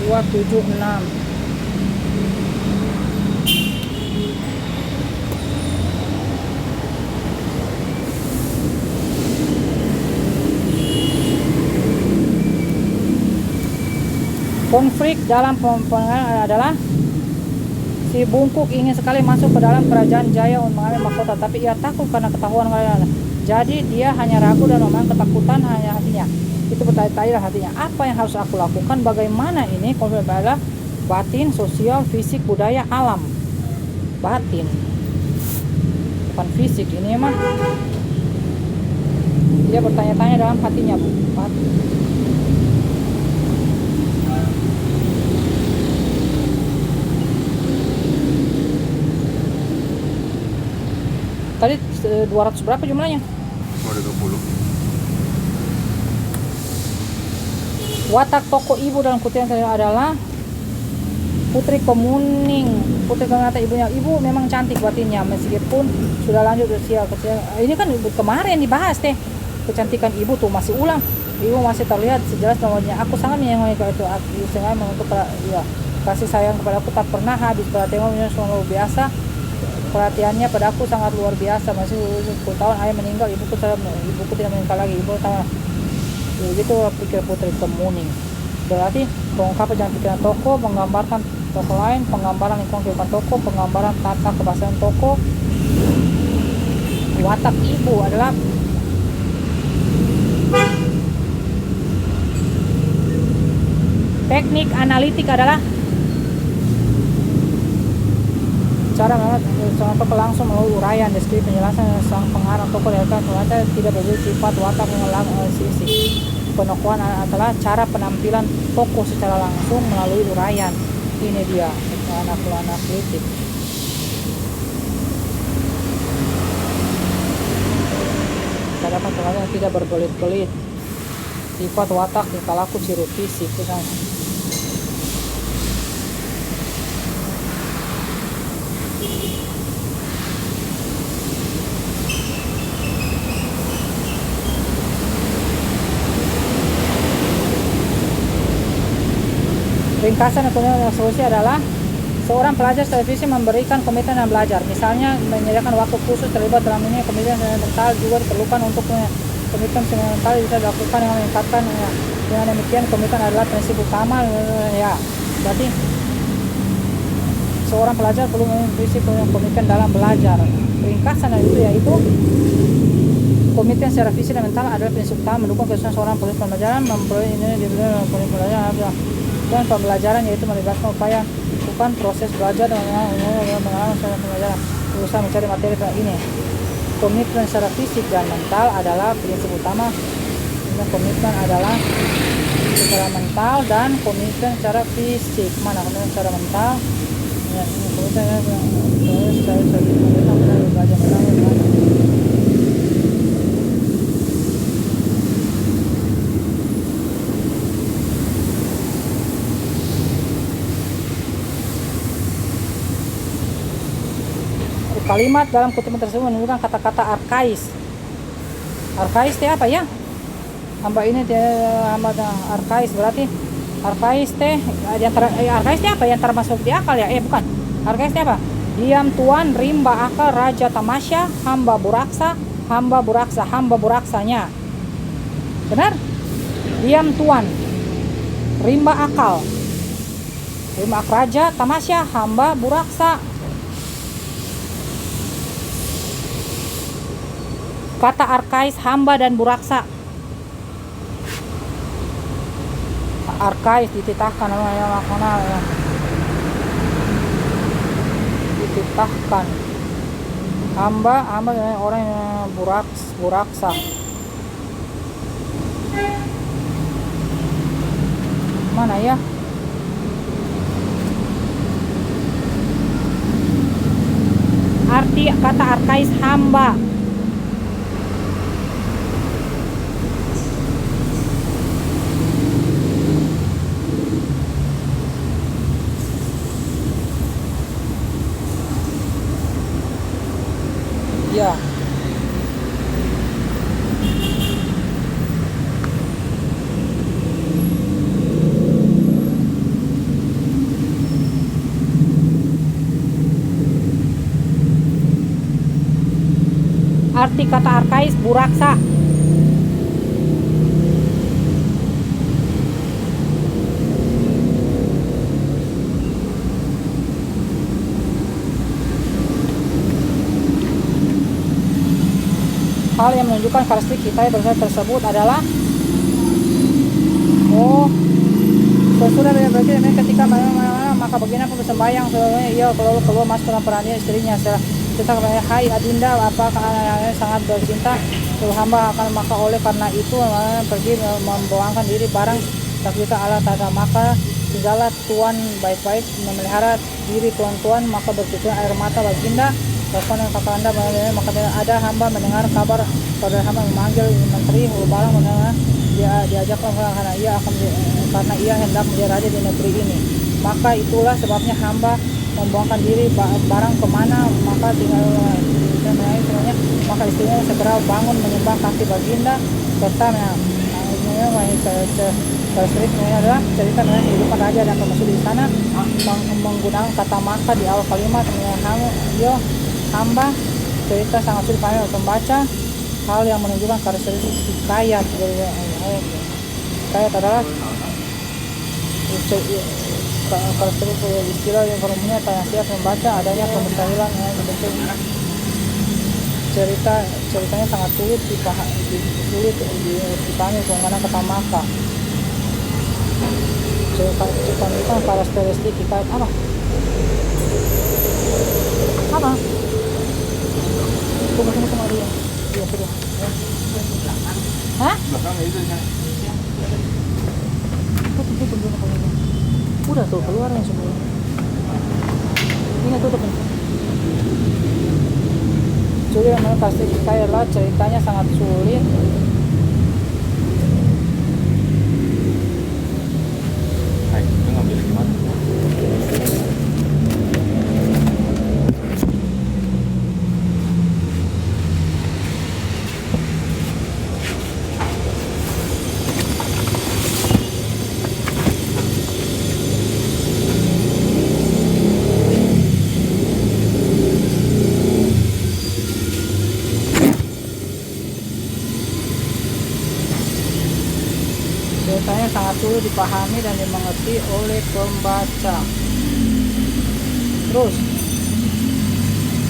276 konflik dalam pengenalan adalah si Bungkuk ingin sekali masuk ke dalam kerajaan Jaya untuk mengambil mahkota, tapi ia takut karena ketahuan kalian. Jadi dia hanya ragu dan memang ketakutan hanya hatinya. Itu bertanya-tanya hatinya, apa yang harus aku lakukan? Bagaimana ini? Konflik adalah batin, sosial, fisik, budaya, alam. Batin, bukan fisik. Ini mah dia bertanya-tanya dalam hatinya, batin. Tadi 200 berapa jumlahnya? 220. Watak toko ibu dalam kutipan adalah Putri Kemuning. Putri Kemuning ibunya, ibu memang cantik batinnya meskipun sudah lanjut usia kecil. Ini kan kemarin dibahas teh, kecantikan ibu tuh masih ulang. Ibu masih terlihat sejelas namanya. Aku sangat menyayangi itu. Aku sangat untuk ya, kasih sayang kepada aku tak pernah habis. Perhatiannya selalu biasa. Perhatiannya pada aku sangat luar biasa. Masih 10 tahun ayah meninggal, ibuku tidak meninggal lagi. Ibu tahu. Begitu pikir Putri Kemuning. Berarti pengungkapan jangan pikiran toko, menggambarkan toko lain, penggambaran lingkungan kehidupan toko, penggambaran tata kebahasaan toko. Watak ibu adalah teknik analitik adalah cara toko langsung melalui uraian, deskripsi, penjelasan sang pengarang toko ternyata tidak berbeda sifat watak sisi. Penokohan adalah cara penampilan toko secara langsung melalui uraian. Ini dia analitik. Terdapat penjelasan yang tidak berbelit-belit. Sifat watak, tingkah laku, ciri fisik, misalnya. Ringkasan dan solusi adalah seorang pelajar televisi memberikan komitmen dan belajar. Misalnya menyediakan waktu khusus terlibat dalam ini. Komitmen mental juga diperlukan untuk komitmen mental bisa dilakukan dengan meningkatkan ya. Dengan demikian komitmen adalah prinsip utama ya. Berarti seorang pelajar perlu memiliki komitmen dalam belajar. Ringkasan itu yaitu komitmen secara fisik dan mental adalah prinsip utama mendukung kesuksesan seorang pembelajaran memperoleh ini diberikan pembelajaran dan pembelajaran yaitu melibatkan upaya bukan proses belajar dengan mengalami pembelajaran berusaha mencari materi ini. Komitmen secara fisik dan mental adalah prinsip utama. Komitmen adalah secara mental dan komitmen secara fisik. Mana komitmen secara mental? Ya, komitmen secara belajar kalimat dalam kutipan tersebut menunjukkan kata-kata arkais. Arkais teh apa ya? Hamba ini hamba arkais berarti arkais teh arkais teh apa yang termasuk di akal ya? Bukan. Arkais teh apa? Diam tuan, rimba akal, raja tamasya, hamba buraksa, hamba buraksanya. Benar? Diam tuan, rimba akal, raja tamasya, hamba buraksa. Kata arkais hamba dan buraksa. Arkais dititahkan namanya makna ya. Dititahkan. Hamba orang yang buraksa. Mana ya? Arti kata arkais hamba. Ya. Arti kata arkais buraksa. Hal yang menunjukkan karakteristik kita tersebut adalah sesudah berarti ketika maka baginda pun bersembahyang sebelumnya ia keluar masuk dalam perannya istrinya kita kepada hai adinda apakah anaknya sangat bercinta hamba akan maka oleh karena itu pergi membuangkan diri barang tak kita Allah tata maka tinggallah tuan baik-baik memelihara diri tuan-tuan maka bercucuran air mata baginda Telepon yang kakak anda, maka ada hamba mendengar kabar saudara hamba memanggil menteri barang mendengar dia diajaklah karena ia hendak menjadi raja di negeri ini. Maka itulah sebabnya hamba membuangkan diri barang kemana, maka tinggal semuanya. Maka istrinya segera bangun menyembah kaki baginda serta ini adalah cerita mengenai kehidupan raja dan permaisuri di istana menggunakan kata maka di awal kalimat hamba. Cerita sangat sulit dipahami oleh pembaca, hal yang menunjukkan karakteristik hikayat. Hikayat adalah karakteristik istilah yang umumnya tak siap membaca adanya kemustahilan yang bentuk ceritanya sangat sulit dipahami menggunakan kata maka. Cerita itu karakteristik hikayat apa? Tunggu dia. Iya, sudah. Hah? Belakang itu ya. Tutup dulu kalau udah tuh keluar yang semua. Ini tutup nih. Sulit memang pasti hikayat lah, ceritanya sangat sulit. Hai, itu ngambil gimana? Ceritanya sangat sulit dipahami dan dimengerti oleh pembaca. Terus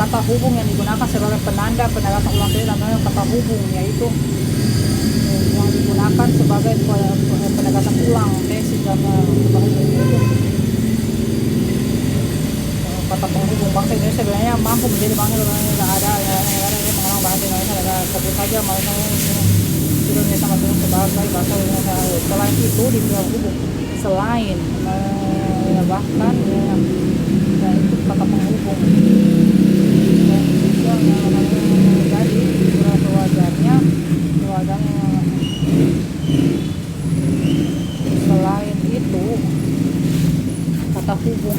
kata hubung yang digunakan sebagai penanda penegasan ulang tesis namanya kata hubung, yaitu yang digunakan sebagai penegasan ulang tesis dan kata penghubung. Bangsa Indonesia sebenarnya mampu menjadi bangsa yang ada negara yang mengenal bahasa Indonesia negara sebut saja Indonesia masuk sebagai bahasa Indonesia. Selain itu dibilang hubung, selain bahkan itu kata penghubung jadi sewajarnya selain itu kata hubung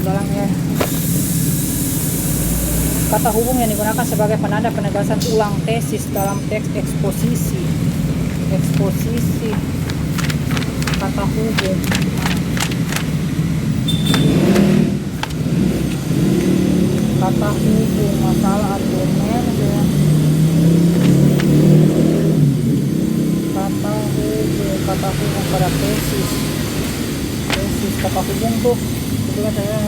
kata hubung yang digunakan sebagai penanda penegasan ulang tesis dalam teks eksposisi kata hubung masalah argumen kata hubung pada tesis kata hubung tuh itu kan saya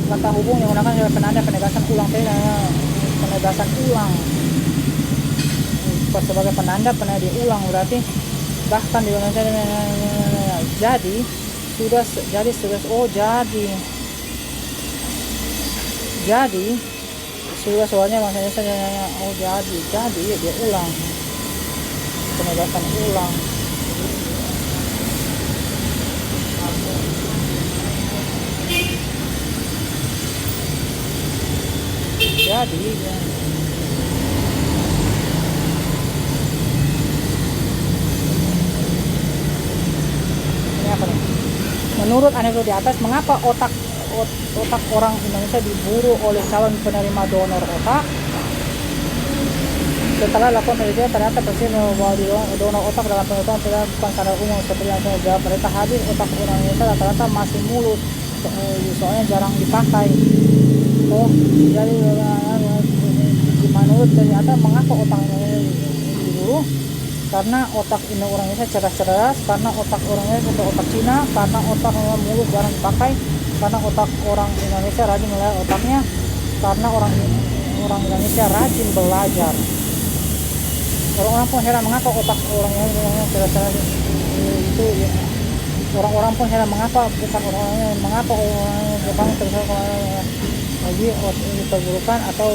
kata hubung yang menggunakan penanda penegasan ulang sebagai penanda diulang berarti bahkan di Indonesia jadi sudah soalnya maksudnya jadi ya dia ulang penegasan ulang jadi ya. Ini apa nih? Menurut anekdot di atas, mengapa otak orang Indonesia diburu oleh calon penerima donor otak? Setelah lakukan penelitian, ternyata presiden bahwa donor otak dalam penelitian tidak bukan standar umum seperti yang saya jawab. Mereka habis otak orang Indonesia rata-rata masih mulus, soalnya jarang dipakai. Jadi menurut ternyata mengapa otak diburu? Karena otak orang Indonesia cerdas, karena otak orang Indonesia seperti otak Cina, karena otak mulus jarang dipakai, karena otak orang Indonesia rajin melihat otaknya, karena orang Indonesia rajin belajar. Orang-orang pun heran mengapa otak orang Indonesia cerdas itu ya. Orang-orang pun heran mengapa orang Jepang terus lagi perburukan atau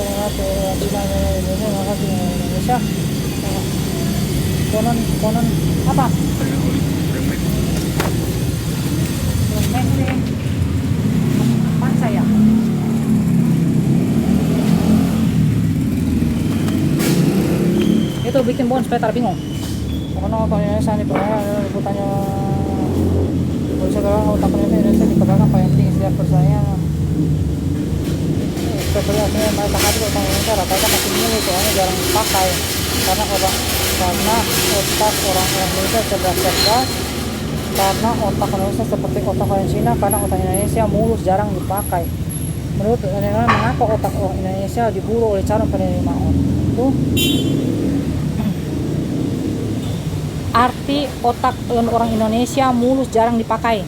Cina Indonesia konon apa bikin bon supaya tak bingung. Karena otak Indonesia ini pernah liputannya bisa kalau otak Indonesia dikembangkan paling penting setiap persaingan. Seperti aslinya mereka hadir otak Indonesia rata-rata masih mulus soalnya jarang dipakai karena otak orang Indonesia cerdas, karena otak Indonesia seperti otak orang Cina, karena otak Indonesia mulus jarang dipakai. Menurut penelitian, mengapa otak orang Indonesia diburu oleh calon penerima itu? Arti otak orang Indonesia mulus jarang dipakai.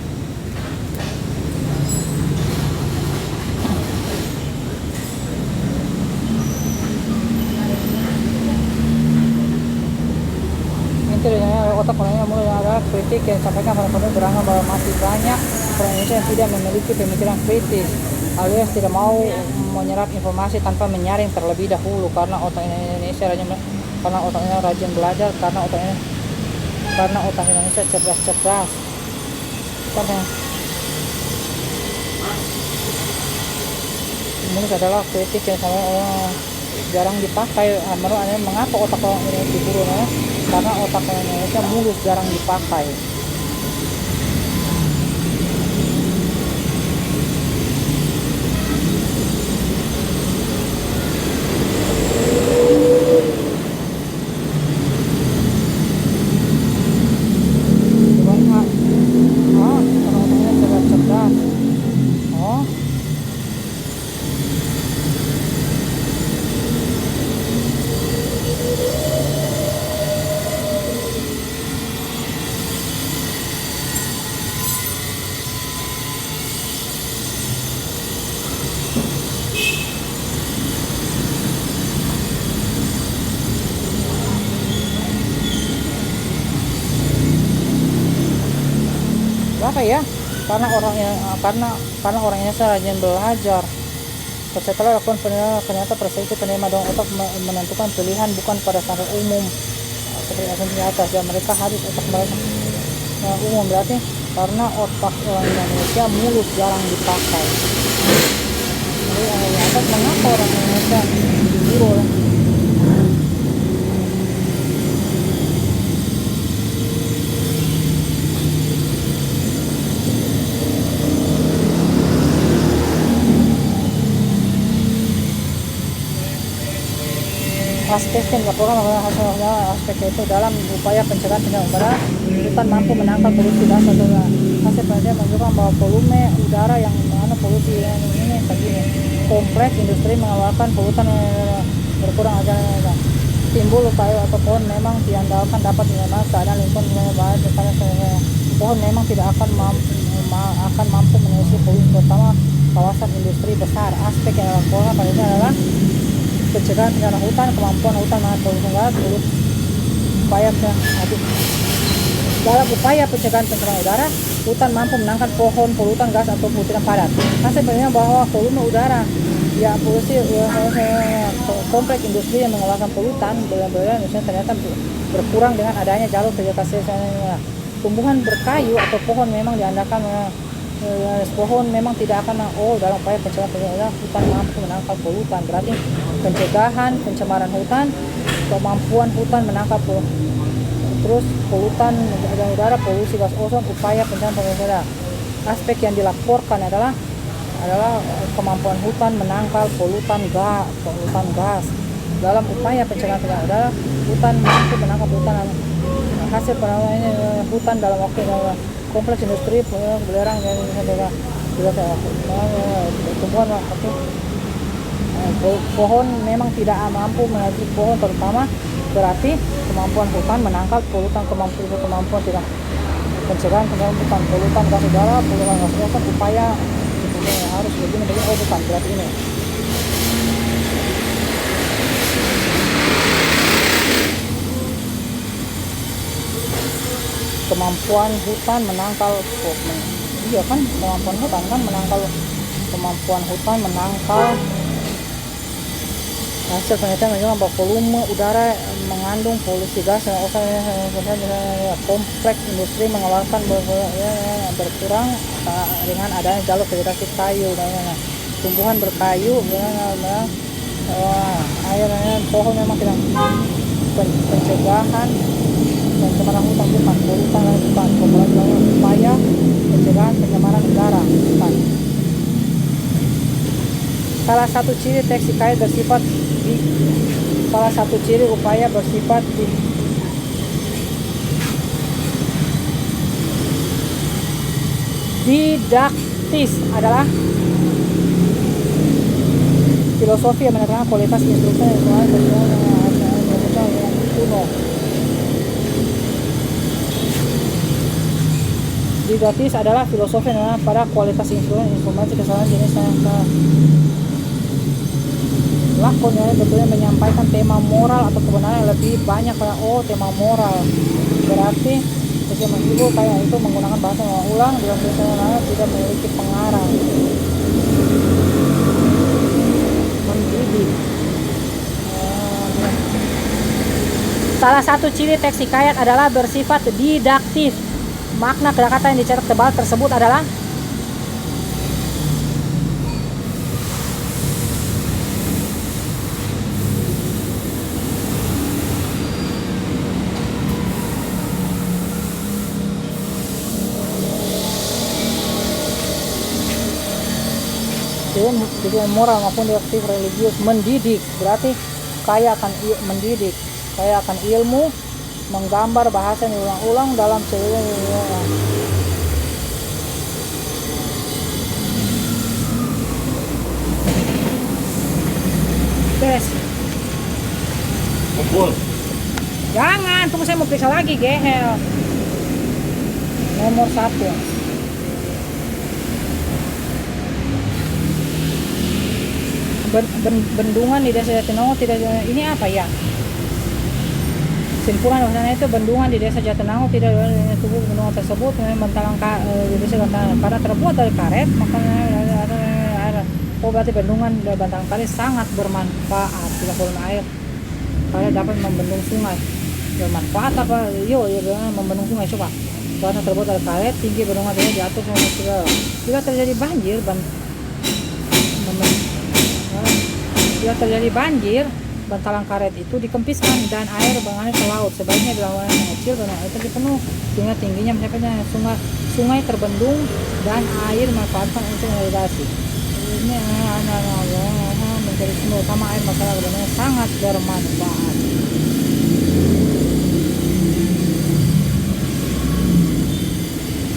Otak orang Indonesia mulai adalah kritik yang disampaikan pada penulis beranggapan bahwa masih banyak orang Indonesia yang tidak memiliki pemikiran kritis alias tidak mau menyerap informasi tanpa menyaring terlebih dahulu, karena otak Indonesia rajin belajar, karena otak Indonesia cerdas. Mulus adalah kritik yang jarang dipakai. Menurut Anda, mengapa otak orang Indonesia diburu? Karena otak orang Indonesia mulus jarang dipakai. Apa ya? Karena orang Indonesia rajin belajar. Setelah lakukan penilaian, ternyata persepsi penerima dengan otak menentukan pilihan bukan pada standar umum seperti asumsi atas, dan mereka harus otak mereka umum, berarti karena otak orang Indonesia mulus jarang dipakai. Jadi yang atas, mengapa orang Indonesia diburu? Aspek yang dilaporkan adalah aspek itu dalam upaya pencegahan penyakit udara, hutan mampu menangkal polusi gas atau hasil penelitian menunjukkan bahwa volume udara yang polusi ini begini. Kompleks industri mengeluarkan polutan berkurang aja. Timbul kayu atau pohon memang diandalkan dapat menyelamatkan keadaan lingkungan baik, karena pohon memang tidak akan mampu menyelesaikan polusi, terutama kawasan industri besar. Aspek yang dilaporkan pada ini adalah pencegahan bencana hutan, kemampuan hutan menahan polusi udara, dalam upaya pencegahan pencemaran udara, hutan mampu menangkal pohon polutan gas atau butiran padat. Hasil penelitian bahwa volume udara polusi kompleks industri yang mengeluarkan polutan ternyata berkurang dengan adanya jalur vegetasi. Tumbuhan berkayu atau pohon memang diandalkan pohon memang tidak akan dalam upaya pencegahan hutan mampu menangkal polutan, berarti pencegahan pencemaran hutan, kemampuan hutan menangkap terus polutan udara, polusi gas ozon, upaya pencegahan polusi udara. Aspek yang dilaporkan adalah kemampuan hutan menangkal polutan gas. Dalam upaya pencegahan udara, hutan mampu menangkap polutan. Hasil penelitian hutan dalam waktu kompleks industri belerang dan tumbuhan pohon memang tidak mampu menangkal pohon, terutama berarti kemampuan hutan menangkal polutan, kemampuan tidak pencegahan hutan, polutan gas udara, polutan gas ozon, upaya harus begini bukan berarti ini. Kemampuan hutan menangkal hasil penelitian menunjukkan bahwa volume udara mengandung polusi gas dan kompleks industri mengeluarkan berkurang dengan adanya jalur vegetasi kayu dan tumbuhan berkayu pohon memang tidak pencegahan pencemaran hutan bukan, polutan bukan, pembelanjaan upaya pencegahan pencemaran udara bukan. Salah satu ciri teks hikayat bersifat salah satu ciri upaya bersifat didaktis adalah filosofi yang menerangkan kualitas instruksi yang kuno. Didaktis adalah filosofi yang menerangkan pada kualitas informasi kesalahan jenis lakon yang betulnya menyampaikan tema moral atau kebenaran yang lebih banyak pada tema moral. Berarti sesama ibu kayak itu menggunakan bahasa yang ulang dalam tulisan tidak memiliki pengarang. Mendidik. Salah satu ciri teks hikayat adalah bersifat didaktif. Makna kata-kata yang dicetak tebal tersebut adalah tujuan moral maupun didaktif religius. Mendidik berarti kaya akan mendidik, kaya akan ilmu, menggambar bahasa yang diulang-ulang dalam seluruh beres. Kumpul. Jangan, tunggu saya mau periksa lagi, gehel. Nomor 1. Bendungan di desa Jatinangor tidak, ini apa ya? Simpulan bahasanya itu bendungan di desa Jatinangor tidak tubuh bendungan tersebut Bantalan di desa Bantalan karena terbuat dari karet, makanya berarti bendungan dari bantalan karet sangat bermanfaat bila volume air karena dapat membendung sungai. Bermanfaat apa? Yo membendung sungai coba. Karena terbuat dari karet, tinggi bendungan ini diatur sama bila terjadi banjir bila terjadi banjir, bantalan karet itu dikempiskan dan air mengalir ke laut. Sebaiknya dilakukan yang kecil dan air penuh sehingga tingginya mencapai sungai terbendung dan air manfaatkan untuk irigasi. Ini menjadi sumber utama air masalah sebenarnya sangat bermanfaat.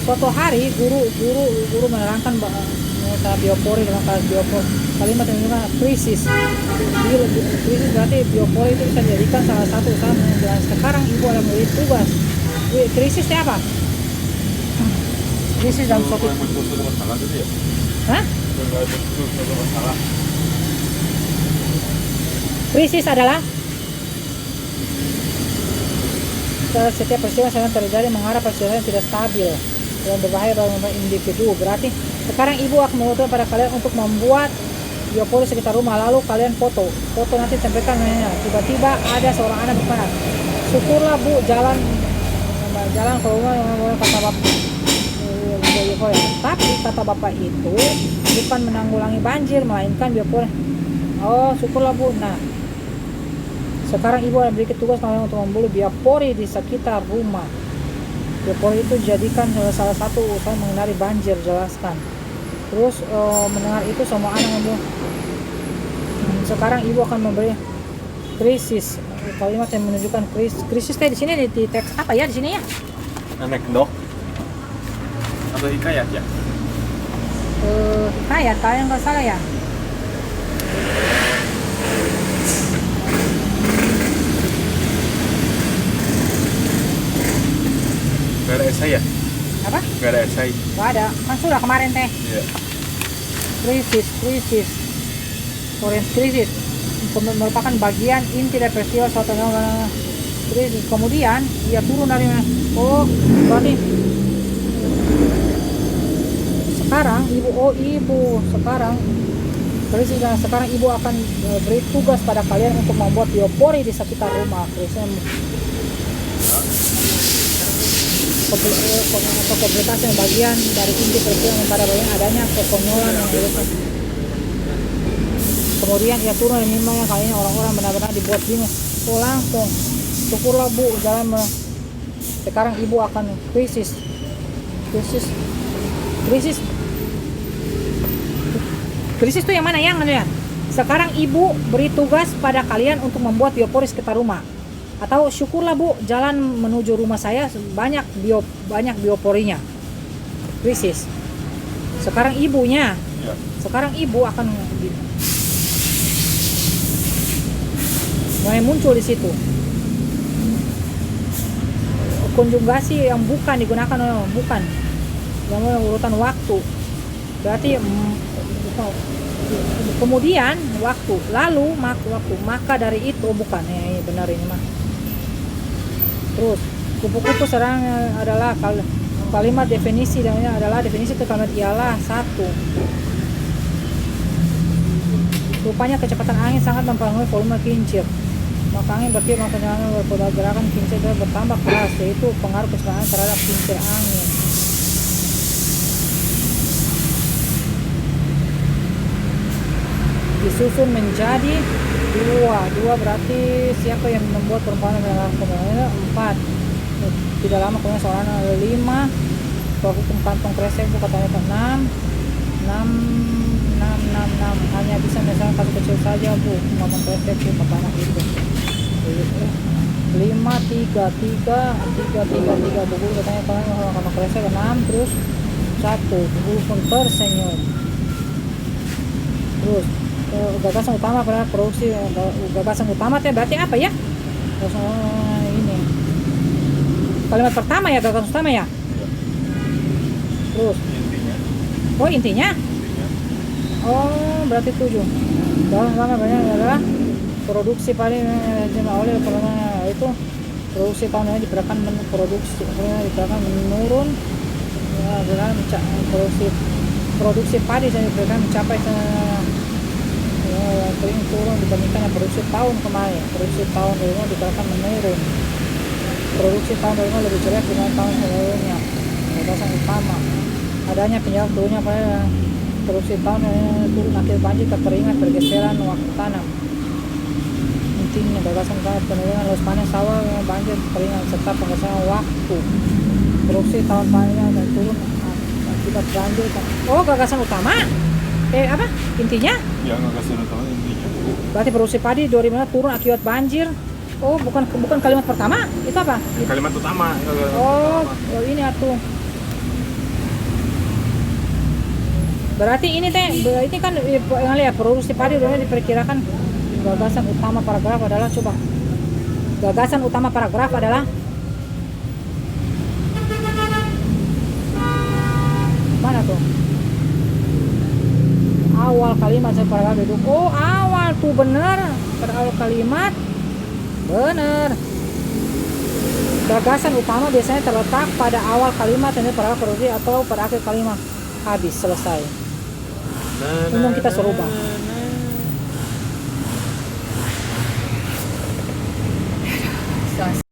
Suatu hari guru menerangkan biopori dalam kelas biopori. Kalimat yang menunjukkan krisis. Krisis berarti biopori itu bisa dijadikan salah satu usaha menjelaskan. Sekarang ibu ada memiliki tugas. Krisis itu apa? Krisis dalam suatu. Hah? Krisis adalah setiap peristiwa yang terjadi mengarah pada sesuatu yang tidak stabil dan berbahaya bagi individu. Berarti sekarang ibu akan mengutus pada kalian untuk membuat biopori sekitar rumah, lalu kalian foto nanti tempelkan. Tiba-tiba ada seorang anak berkata, syukurlah bu, jalan ke rumah kata bapak. Tapi kata bapak itu bukan menanggulangi banjir melainkan biopori. Oh syukurlah bu. Nah sekarang ibu akan beri tugas kalian untuk membeli biopori di sekitar rumah. Biopori itu jadikan salah satu usaha menghindari banjir, jelaskan. Terus mendengar itu semua anak ngomong. Sekarang ibu akan memberi krisis. Kalimat yang menunjukkan krisis di sini di teks apa ya di sini ya? Anekdot atau hikayat ya? Hikayat kalian nggak salah ya? Gak ada esai ya? Apa? Gak ada esai. Gak ada, kan sudah kemarin teh. Iya. Krisis merupakan bagian inti dari peristiwa suatu krisis. Kemudian ia turun dari berarti sekarang krisis dan sekarang ibu akan beri tugas pada kalian untuk membuat biopori di sekitar rumah. Komplementasi bagian dari inti peristiwa yang pada bagian adanya kekonyolan yang dilakukan. Kemudian ia turun dan mimanya kali ini orang-orang benar-benar dibuat bingung. Langsung syukurlah Bu dalam sekarang Ibu akan krisis itu yang mana yang ya? Sekarang Ibu beri tugas pada kalian untuk membuat bioporis sekitar rumah. Atau syukurlah Bu, jalan menuju rumah saya banyak bioporinya. Krisis. Sekarang ibunya. Ya. Sekarang Ibu akan mulai muncul di situ. Konjugasi yang bukan digunakan bukan. Yang urutan waktu. Berarti kemudian waktu, lalu waktu, maka dari itu bukan ya, benar ini mah. Terus kupu-kupu serang adalah kalimat definisi namanya adalah definisi itu kalimat ialah satu. Rupanya kecepatan angin sangat mempengaruhi volume kincir. Maka angin bertiup maka gerakan kincir bertambah keras, yaitu pengaruh kecepatan angin terhadap kincir angin. Disusun menjadi dua berarti siapa yang membuat perumpamaan dalam pembangunan 4. Tidak lama kemudian seorang 5. Hukum kantong kresek Bu katanya 6 hanya bisa misalnya kasus kecil saja Bu, kantong kresek Bu kata anak itu 5 3 Bu katanya kantong kresek 6 terus 1 Bu pun tersenyum. Terus gagasan utama pada produksi, gagasan utama teh berarti apa ya? Ini kalimat pertama ya, gagasan utama ya. Terus intinya oh berarti 7. Dalam banyak adalah produksi paling oleh itu produksi tahun ini diperkirakan menurun ya, dalam produksi padi saya diperkirakan mencapai sering turun dibandingkan produksi tahun kemarin. Produksi tahun ini diperkirakan menurun. Produksi tahun ini lebih jelek dengan tahun sebelumnya. Gagasan utama adanya penyebab turunnya pada produksi tahun ini turun akibat banjir kekeringan pergeseran waktu tanam. Intinya gagasan penurunan luas panen sawah banjir kekeringan serta pergeseran waktu. Produksi tahun panennya dan turun akibat banjir. Oh gagasan utama. Apa intinya? Ya gagasan utama intinya. Berarti produksi padi 2005 turun akibat banjir. Oh bukan kalimat pertama itu apa? Kalimat utama. Oh ini atuh. Berarti ini kan yang lihat produksi padi udah diperkirakan. Gagasan utama paragraf adalah coba. Gagasan utama paragraf adalah mana tuh? Awal kalimat saya paragraf itu. Oh awal tuh bener pada awal kalimat bener. Gagasan utama biasanya terletak pada awal kalimat ini paragraf produksi atau pada akhir kalimat. Habis selesai. Umum kita serubah.